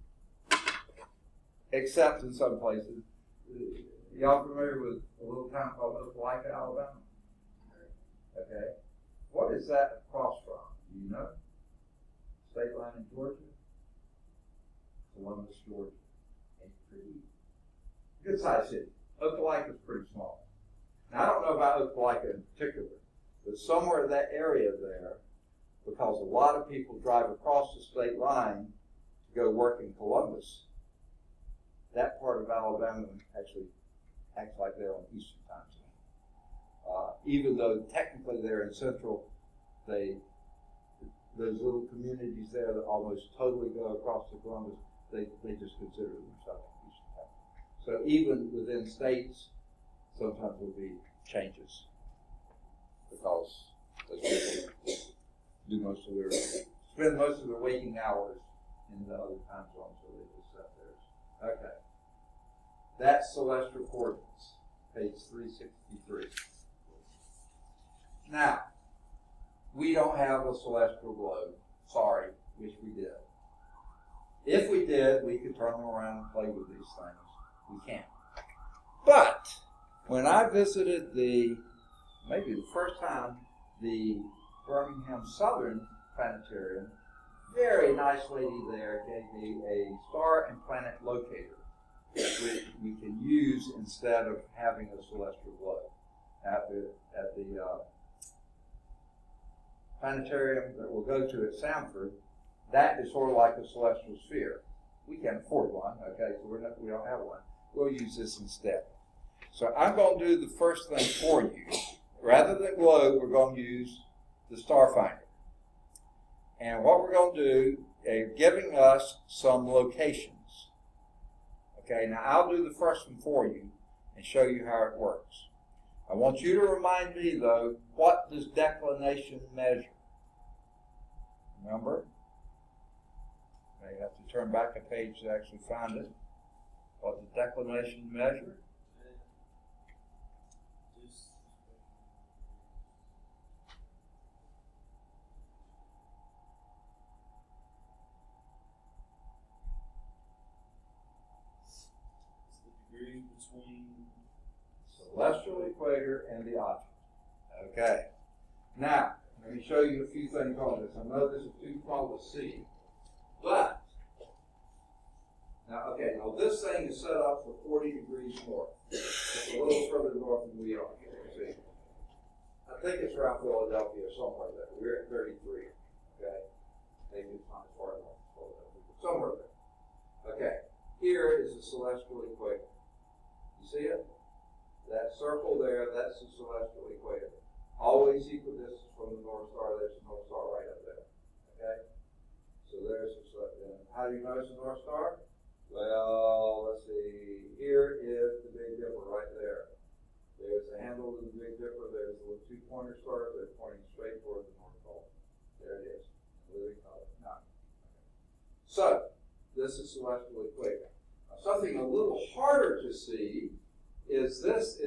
Except in some places. Y'all familiar with a little town called Opelika, Alabama? Okay. What is that across from? Do you know? State line in Georgia? Columbus, Georgia. It's pretty good sized city. Opelika is pretty small. Now, I don't know about Opelika in particular, but somewhere in that area there, because a lot of people drive across the state line to go work in Columbus, that part of Alabama actually acts like they're on Eastern time zone. Even though technically they're in Central, those little communities there that almost totally go across to Columbus, they just consider themselves Eastern time. So even within states, sometimes there'll be changes because those people spend most of their waking hours in the other time zones, so they just set theirs. Okay. That's celestial coordinates, page 363. Now, we don't have a celestial globe. Sorry, wish we did. If we did, we could turn them around and play with these things. We can't. But when I visited maybe the first time, the Birmingham Southern Planetarium, very nice lady there gave me a star and planet locator, which we can use instead of having a celestial globe. At the planetarium that we'll go to at Sanford, that is sort of like a celestial sphere. We can't afford one, okay, so we don't have one. We'll use this instead. So I'm going to do the first thing for you. Rather than globe, we're going to use the star finder. And what we're going to do is giving us some locations. Okay, now I'll do the first one for you and show you how it works. I want you to remind me, though, what does declination measure? Remember? You have to turn back a page to actually find it. What does declination measure? Between celestial equator and the object. Okay. Now, let me show you a few things on this. I know this is too small to see, but now this thing is set up for 40 degrees north. It's a little further north than we are. See, I think it's around Philadelphia somewhere there. We're at 33. Okay, maybe it's not as far north as Philadelphia, but somewhere there. Okay, here is the celestial equator. You see it? That circle there, that's the celestial equator. Always equal distance from the North Star. There's the North Star right up there. Okay? So there's the celestial. How do you notice the North Star? Well, let's see. Here is the Big Dipper right there. There's the handle of the Big Dipper. There's the two pointer stars. They're pointing straight toward the North Pole. There it is. Living color. Now, so, this is celestial equator. Something a little harder to see is this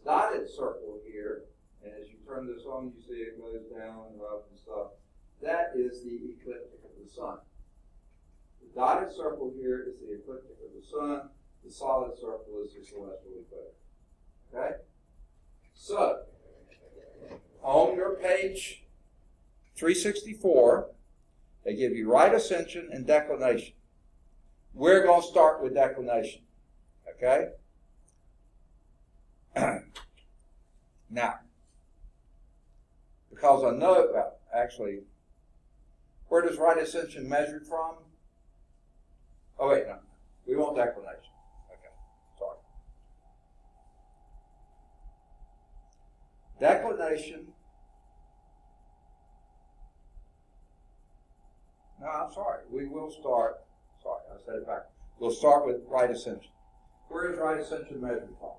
dotted circle here, and as you turn this on, you see it goes down and up and stuff. That is the ecliptic of the sun. The dotted circle here is the ecliptic of the sun. The solid circle is the celestial equator. Okay? So, on your page 364, they give you right ascension and declination. We're going to start with declination. Okay? Now, because I know, actually, where does right ascension measured from? Oh, wait, no. We want declination. Okay, sorry. Declination. No, I'm sorry. We will start. Sorry, I said it back. We'll start with right ascension. Where is right ascension measured from?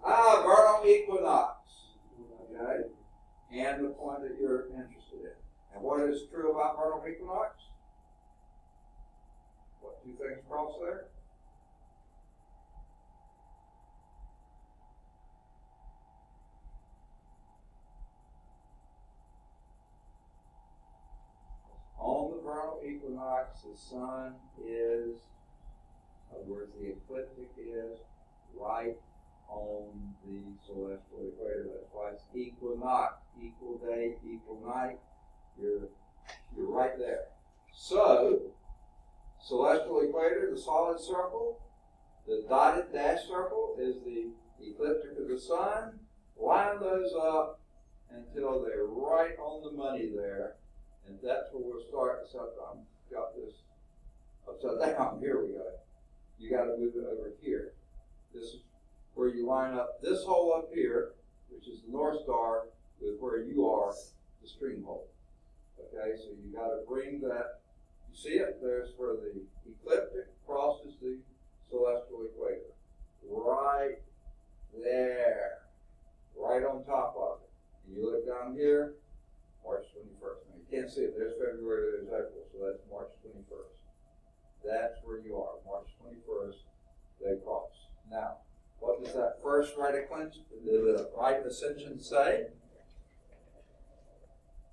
Vernal equinox. Okay? And the point that you're interested in. And what is true about vernal equinox? What two things cross there? On the vernal equinox, the sun is, in other words, the ecliptic is right on the celestial equator. That's why it's equinox, equal day, equal night. You're right there. So, celestial equator, the solid circle, the dotted dash circle is the ecliptic of the sun. Line those up until they're right on the money there. And that's where we'll start, except I've got this upside down. Here we go. You got to move it over here. This is where you line up this hole up here, which is the North Star, with where you are, the stream hole. Okay, so you got to bring that. You see it? There's where the ecliptic crosses the celestial equator. Right there. Right on top of it. And you look down here, March 21st. Now, you can't see it. There's February, there's April, so that's March 21st. That's where you are. March 21st, they cross. Now, what does that first right ascension say?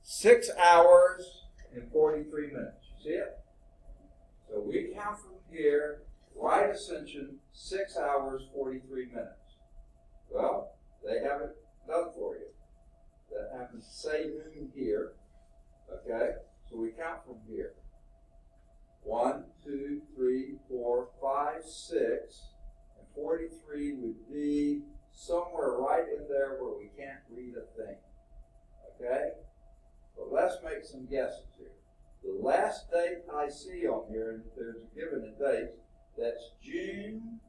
6 hours and 43 minutes. You see it? So we count from here, right ascension, 6 hours, 43 minutes. Well, they have it done for you. That happens to say noon here. Okay? So we count from here. 1, 2, 3, 4, 5, 6, and 43 would be somewhere right in there where we can't read a thing. Okay? But let's make some guesses here. The last date I see on here, and there's a given a date, that's June.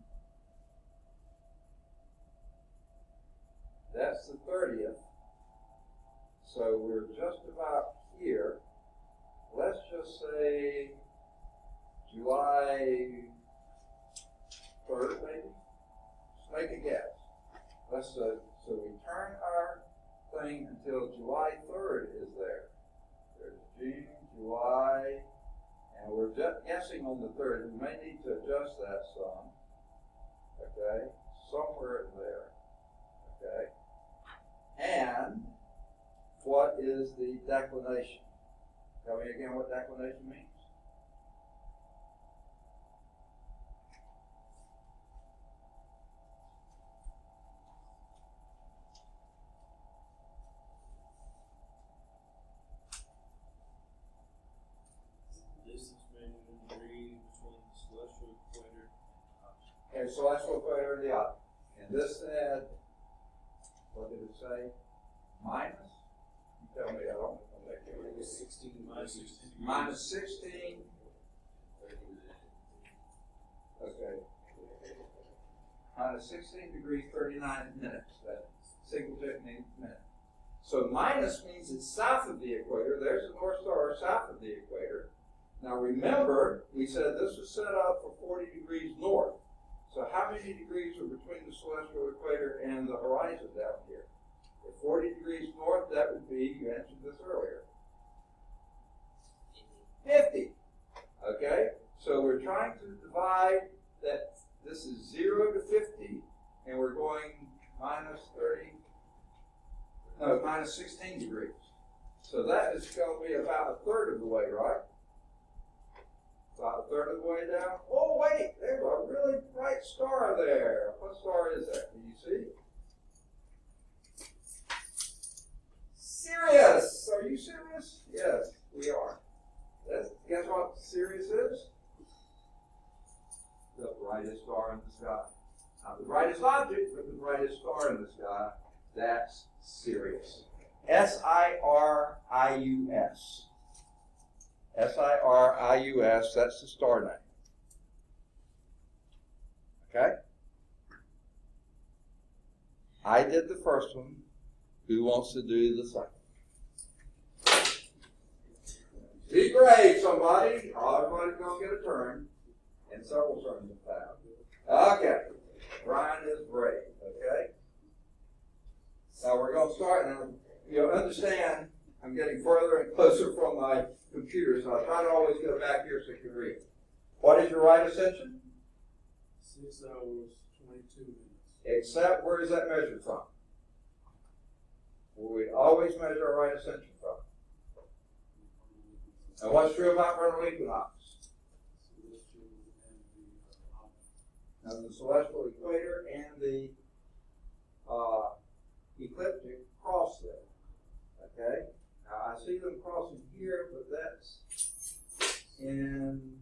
That's the 30th. So we're just about here. Let's just say July 3rd, maybe? Just make a guess. So we turn our thing until July 3rd is there. There's June, July, and we're just guessing on the 3rd. We may need to adjust that some. Okay? Somewhere in there. Okay? And what is the declination? Tell me again what declination means. Distance measured in degrees between the celestial equator And celestial equator and the other. And this said, what did it say? Minus? You tell me, I don't know. it was 16 minus 16. Minus 16. Okay. Minus 16 degrees, 39 minutes. That single digit minute. So minus means it's south of the equator. There's the North Star south of the equator. Now remember, we said this was set up for 40 degrees north. So how many degrees are between the celestial equator and the horizon down here? At 40 degrees north, that would be, you answered this earlier, 50. Okay? So we're trying to divide that. This is 0 to 50, and we're going minus 16 degrees. So that is going to be about a third of the way, right? About a third of the way down. Oh, wait, there's a really bright star there. What star is that? Do you see? Sirius! Are you serious? Yes, we are. Guess what Sirius is? The brightest star in the sky. Not the brightest object, but the brightest star in the sky. That's Sirius. S-I-R-I-U-S. S-I-R-I-U-S, that's the star name. Okay? I did the first one. Who wants to do the second? Be brave, somebody. Everybody's going to get a turn. And several turns in fact. Okay. Brian is brave. Okay? to start now. You'll understand I'm getting further and closer from my computer, so I try to always go back here so you can read. What is your right ascension? 6 hours, 22 minutes. Except where is that measured from? Where we always measure our right ascension from. And what's true about vernal equinox? And the celestial equator and the ecliptic cross there. Okay? Now I see them crossing here, but that's in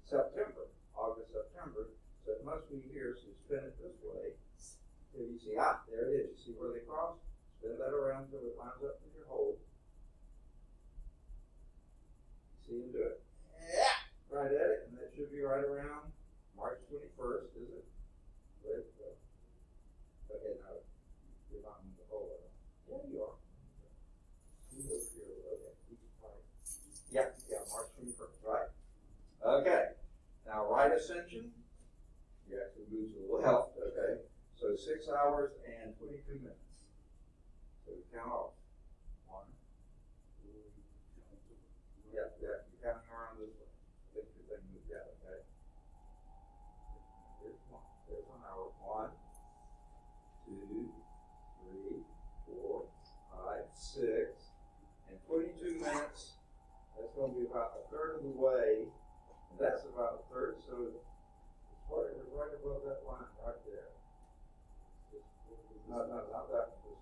September, August, September. So it must be here, so spin it this way. Here you see, there it is. You see where they cross? Spin that around until it lines up with your hole. See them do it? Yeah! Right at it, and that should be right around March 21st, is it? Where's it go? Okay, now, you're not in the hole. Yeah, you are. You over here, okay. Yeah, March 21st, right? Okay. Now, right ascension, you actually move to the left, okay? So 6 hours and 22 minutes. So we count off. 1, 2, 3. Yeah, you're counting around this way. I think your thing moved out, okay? There's 1. There's 1 hour. 1, 2, 3, 4, 5, 6, and 22 minutes. That's going to be about a third of the way. And that's about a third, so it's right above that line right there. No, not that one.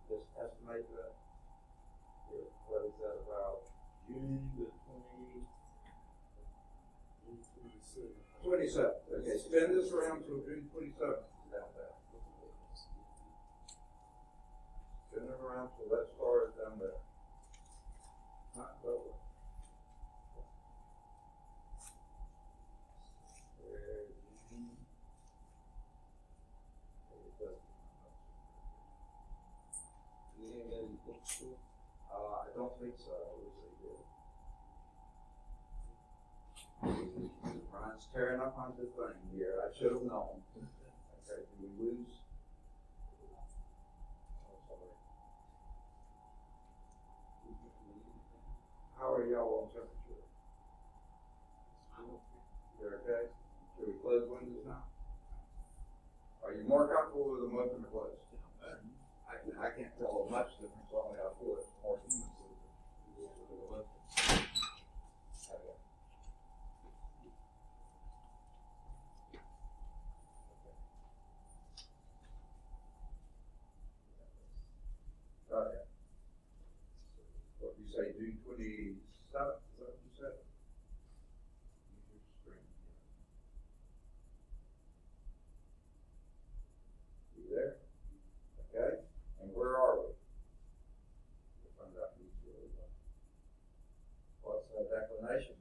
Just estimate that. Here, what is that about? June the 27th. Okay, spin this around till June 27th down there. Spin it around till that star is down there. Not lower. I don't think so. I wish they did. Brian's tearing up on this thing here. I should have known. Okay, did we lose? Oh, sorry. How are y'all on temperature? You're okay? Should we close windows now? Are you more comfortable with them open or closed? I can't tell much difference only I feel it's more humid. Okay. What you say, June 27th? Is that what you said? Use your screen. You there? Okay. And where are we? We'll find out who's really well. What's the declination?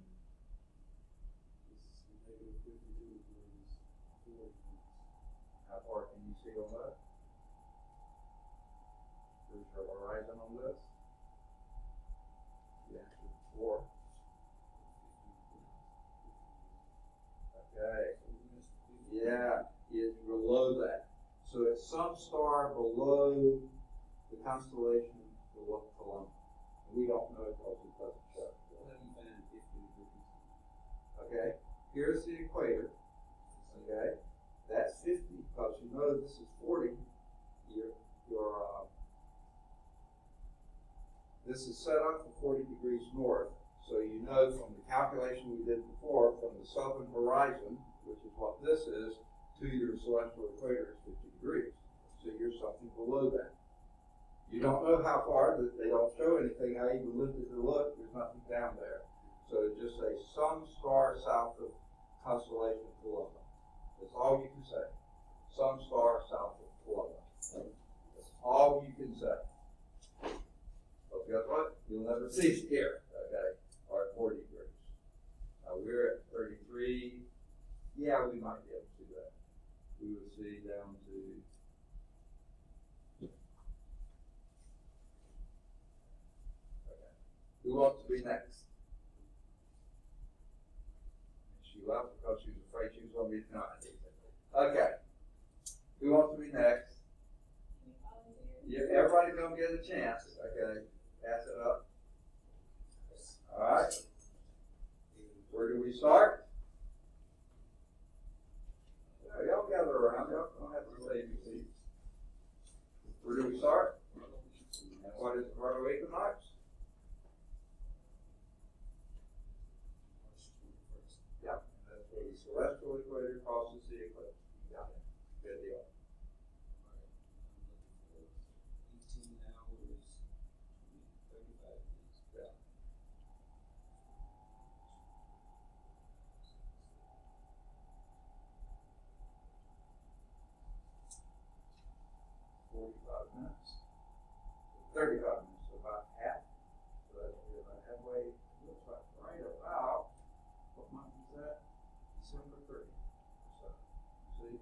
It's negative 52 degrees, 4 degrees. How far can you see on that? Where's your horizon on this? The answer is 4. Okay. Yeah, it's below that. So it's some star below the constellation Columbus. We don't know because it doesn't show. Okay, here's the equator. Okay, that's 50 because you know this is 40. This is set up for 40 degrees north. So you know from the calculation we did before, from the southern horizon, which is what this is, to your celestial equator is 50 degrees. So you're something below that. You don't know how far, but they don't show anything. I even lifted to look, there's nothing down there. So just say some star south of constellation Columbus. That's all you can say. Some star south of Columbus. That's all you can say. But guess what? You'll never see it here, okay? Or at 40 degrees. We're at 33. Yeah, we might be able to see that. We would see down to who wants to be next? She left because she was afraid she was going to be denied. Okay. Who wants to be get a chance. Okay, pass it up. All right. Where do we start? Yeah, y'all gather around. Y'all don't have to say anything. Where do we start? And what is vernal equinox? Yep, and that's where the celestial equator crosses the eclipse. You got it. Good deal. 18 hours, 35 minutes. Yeah. $45 minutes. 35 minutes, so about half. So that's about halfway. Looks like right about, what month is that? December 30th. So, see?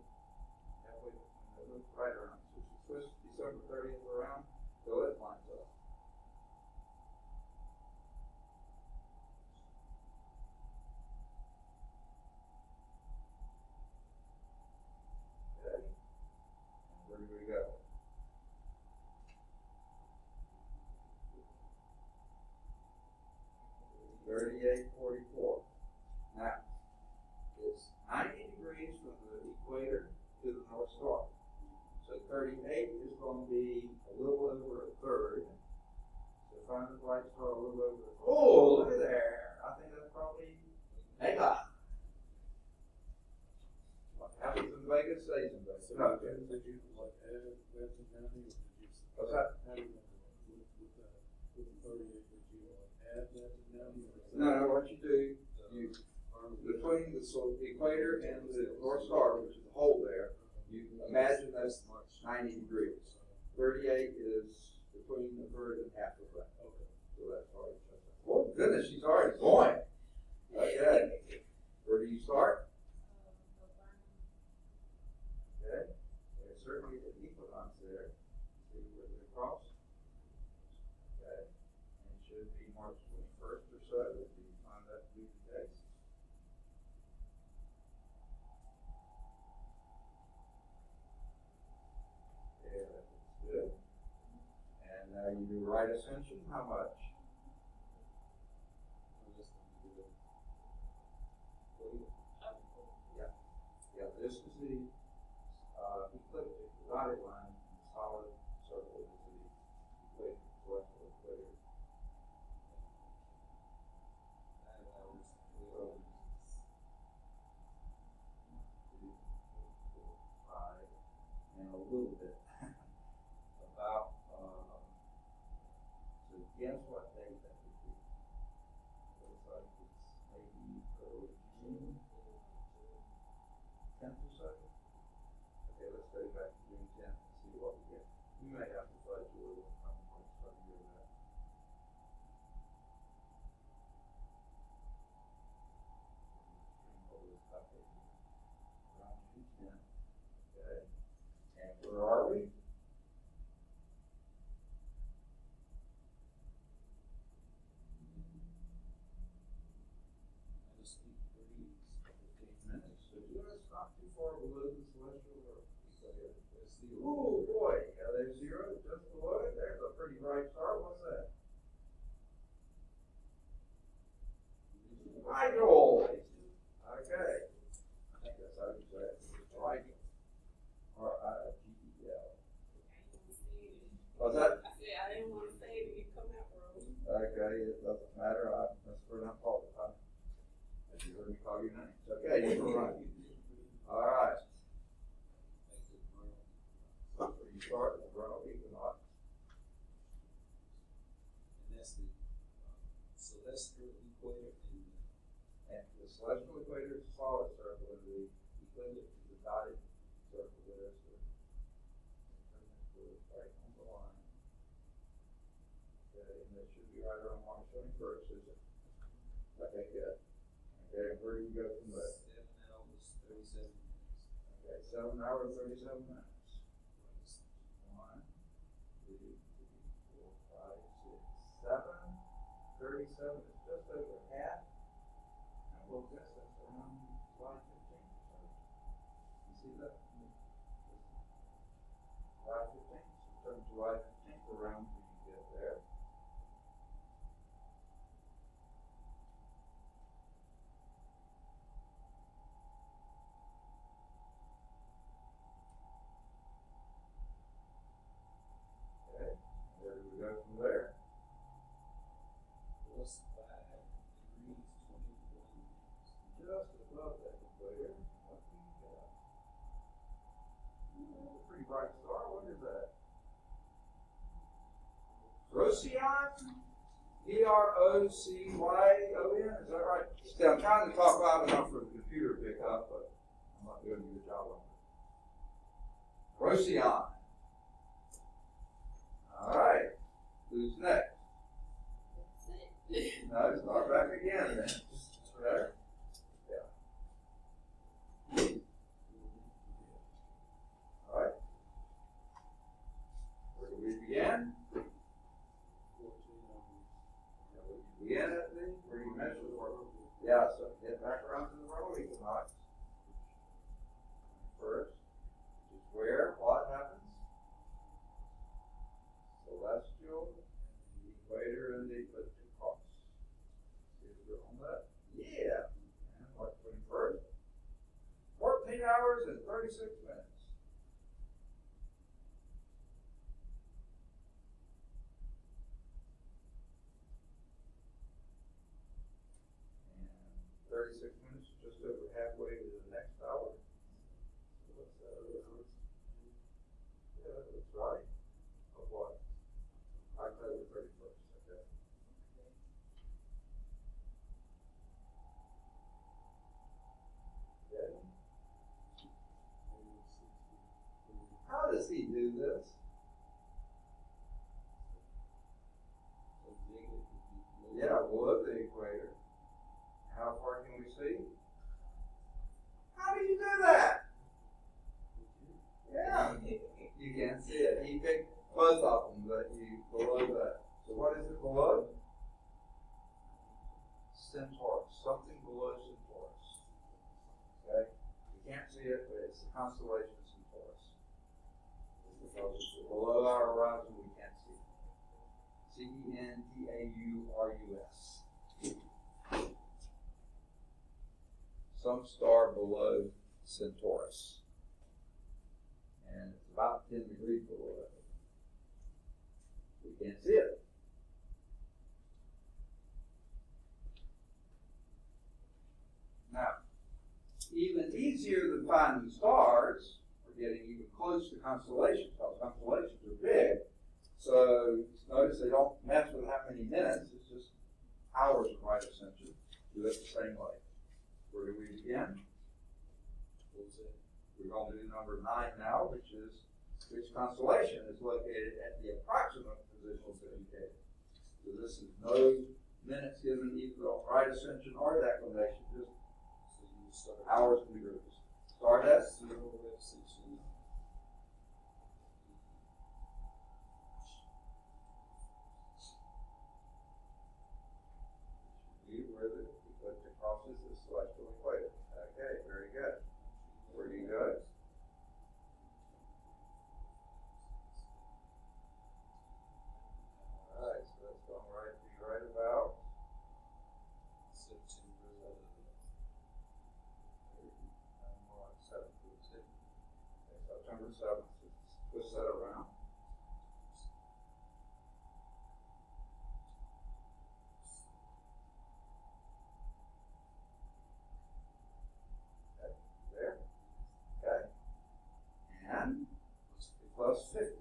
Halfway, it looks right around. So if you twist December 30th around, so it lines up. Okay? And where do we go? $38.44. Now, it's 90 degrees from the equator to the North Star. So 38 is going to be a little over a third. So find the bright star a little over a third. Oh, look at there. I think that's probably mega. What happens in Vegas stays in Vegas. So No, did you like add Ramsey County, or did you? What's that? With the 38, did you add Ramsey County? No, what you do, you between the equator and the North Star, which is the hole there, you imagine that's 90 degrees. 38 is between a third and half of that. Okay. So that's hard to check. Oh goodness, she's already going. Okay. Where do you start? Okay. There's certainly an equinox there. See where they cross? Okay. And it should be March 21st or so if you find that to be the case. Yeah, that's good. And now you do right ascension, how much? Yeah. Yeah, this is the ecliptic dotted line, solid circle is the equator, celestial equator. 9 hours, 12 minutes. 2, 4, 5, and a little bit. About, so guess what date that would be? Looks like it's maybe early June, 10th or so. Okay, let's go back to June 10th and see what we get. You may have to fudge a little. I'm going to start doing that. All this stuff in here. Around June 10th. Okay. And where are we? Minus 8 Minutes. So it's not too far below the celestial equator. There's the Oh boy, yeah, there's zero just below it. There's a pretty bright star. What's that? Rigel. Okay. I think that's how you say it. Rigel. R-I-G-E-L. What's that? I said I didn't want to say it. It come out wrong. Okay, it doesn't matter. That's where I'm called. As you heard me call your names. Okay, you're right. All right. So you start with the vernal equinox. And that's the celestial equator And the celestial equator is a solid circle, and the ecliptic is a dotted circle there. So right on the line. Okay, and that should be right around March 21st, is it? Okay, good. Okay, and where do you go from there? 7 hours, 37 minutes. Okay, 7 hours, 37 minutes. 1, 2, 3, 4, 5, 6, 7. 37 is just over half. And we'll guess that's around July 15th or so. You see that? July 15th, so from July 15th around bright star. What is that? Procyon? Procyon, is that right? See, I'm trying to talk loud enough for the computer to pick up, but I'm not doing a good job on it. Procyon. All right. Who's next? No, start back again then. There. Yeah. All right. Where do we begin? Begin at the where you measure the world. Yeah, so get back around to the world equinox. First, which is where what happens? Celestial, the equator, and the ecliptic cross. See if you're on that? Yeah. And what 21st? 14 hours and 36 minutes. And 36 minutes, just over halfway to the next hour. So what's that? Yeah, that's right. Of what? October 31st, okay. Okay. How does he do this? Yeah, below the equator. How far can we see? How do you do that? Yeah, you can't see it. He picked both of them, but you below that. So what is it below? Centaurus, something below Centaurus. Okay, you can't see it, but it's the constellation Centaurus. Because it's below our horizon, we can't see it. Centaurus. Some star below Centaurus. And it's about 10 degrees below it. We can't see it. Now, even easier than finding stars, we're getting even close to constellations, because constellations are big. So notice they don't mess with how many minutes, it's just hours of right ascension. Do it the same way. Where do we begin? We're going to do number 9 now, which is which constellation is located at the approximate position indicated. So this is no minutes given either on right ascension or declination, just hours and degrees. Start at 0 ascension. Where the ecliptic crosses the celestial equator. Okay, very good. Where do you go? Alright, so that's going right to be right about September 7th. Okay, September 7th. Twist that around. There. Okay. And plus 50.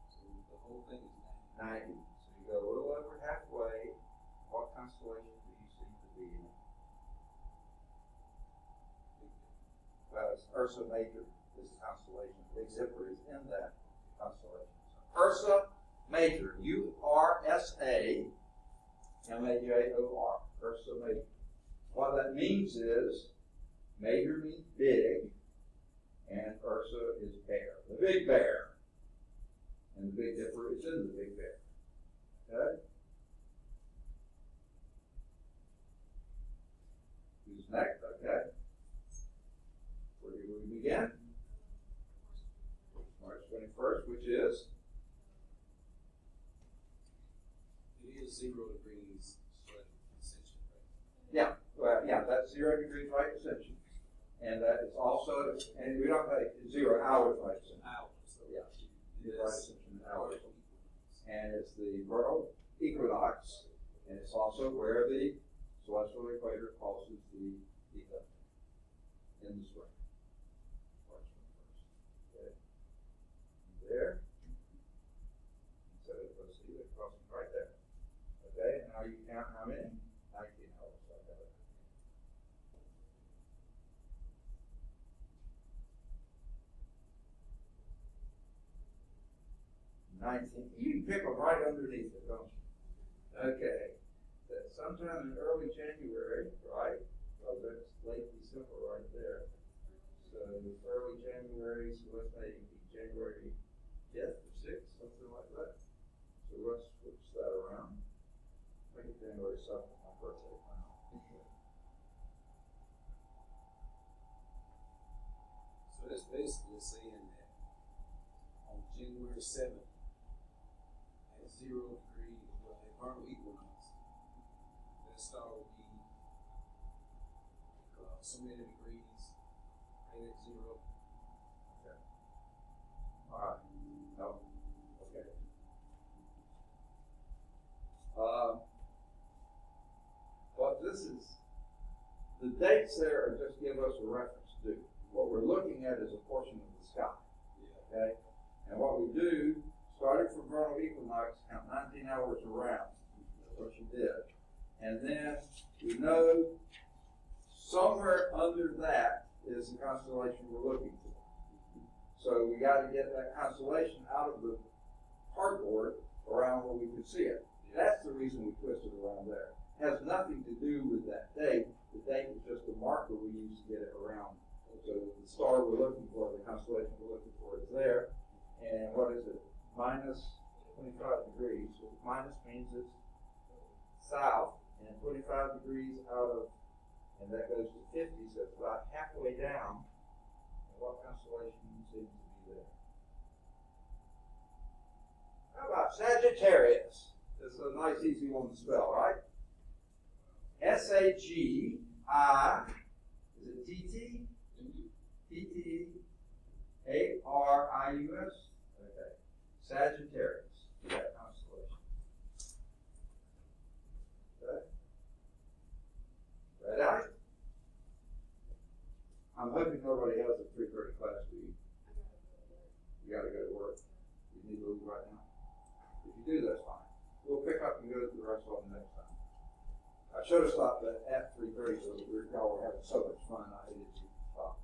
So the whole thing is 90. So you go a little over halfway. What constellation do you seem to be in? Well, it's Ursa Major is the constellation. Big Zipper is in that constellation. So Ursa Major. URSA MAJOR. Ursa Major. What that means is Major means big, and Ursa is bear. The big bear. And the Big Dipper is in the Big Bear. Okay? Who's next? Okay. Where do we begin? March 21st, which is? It is 0 degrees ascension, right? Yeah. Well, yeah, that's 0 degrees right ascension. And that is also, and we don't have 0 hours right ascension. Hours. So Yeah. it Right is ascension hours. And it's the vernal equinox, and it's also where the celestial equator crosses the ecliptic in the spring. March 21st. Okay. 19. You can pick them right underneath it, don't you? Okay. That's sometime in early January, right? Well, that's late December right there. So early January, so let's say January 5th or 6th, something like that. So let's switch that around. Make it January 7th, my birthday. So that's basically saying that on January 7th, at 0 degrees, well, at vernal equinox, that star will be so many degrees, right at 0. Okay. All right. No. Okay. What this is, the dates there are just give us a reference to. What we're looking at is a portion of the sky. Yeah. Okay? And what we do, starting from vernal equinox, count 19 hours around. That's what you did. And then we know somewhere under that is the constellation we're looking for. So we got to get that constellation out of the cardboard around where we can see it. That's the reason we twisted around there. It has nothing to do with that date. The date is just a marker we use to get it around. So the star we're looking for, the constellation we're looking for is there. And what is it? Minus 25 degrees. So minus means it's south, and 25 degrees out of, and that goes to 50, so it's about halfway down. And what constellation seems to be there? How about Sagittarius? This is a nice, easy one to spell, right? S-A-G-I, is it T-T? T-T-A-R-I-U-S? Okay. Sagittarius, that constellation. Okay. Ready? I'm hoping nobody has a 3:30 class, do you? You gotta go to work. You need to leave right now. If you do, that's fine. We'll pick up and go to the rest of them next time. I should have stopped at 3:30 so that y'all were having so much fun. I hated to stop.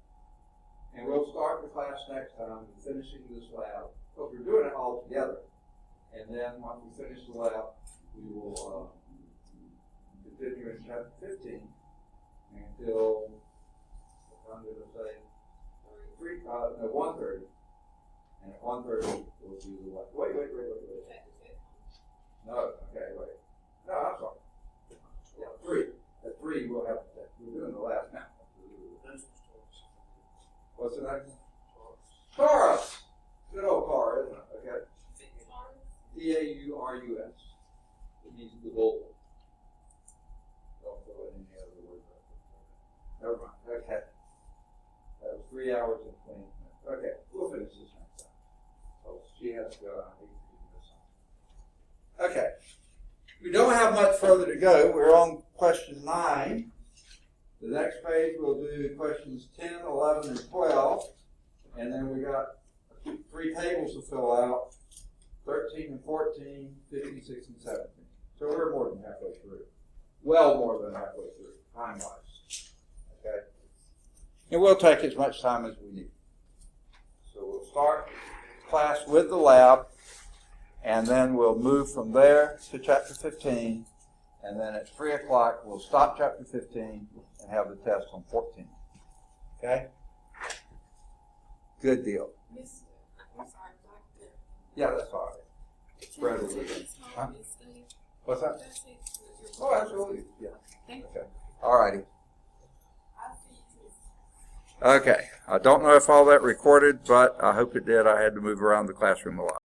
And we'll start the class next time with finishing this lab. Because we're doing it all together. And then once we finish the lab, we will continue in chapter 15 until, I'm going to say, 1:30. And at 1:30, we'll do the what? Wait. No, okay, wait. No, I'm sorry. Yeah, 3. At 3, we'll have that. We're doing the last now. What's the next one? Taurus. Good old car, isn't it? Okay. T-A-U-R-U-S. It means the bull. Don't throw in any other word. Never mind. Okay. That was 3 hours and 20 minutes. Okay, we'll finish this next time. Oh, she has to go. I hate to do this. Okay. We don't have much further to go. We're on question 9. The next page we'll do questions 10, 11, and 12. And then we got 3 tables to fill out, 13 and 14, 15, 16, and 17. So we're more than halfway through. Well more than halfway through, time-wise. Okay? And we'll take as much time as we need. So we'll start class with the lab, and then we'll move from there to chapter 15, and then at 3 o'clock we'll stop chapter 15 and have the test on 14. Okay? Good deal. I'm sorry, Doctor. Yeah, that's all right. Spread a little bit. Huh? What's that? Oh, absolutely. Yeah. Okay. All righty. Okay. I don't know if all that recorded, but I hope it did. I had to move around the classroom a lot.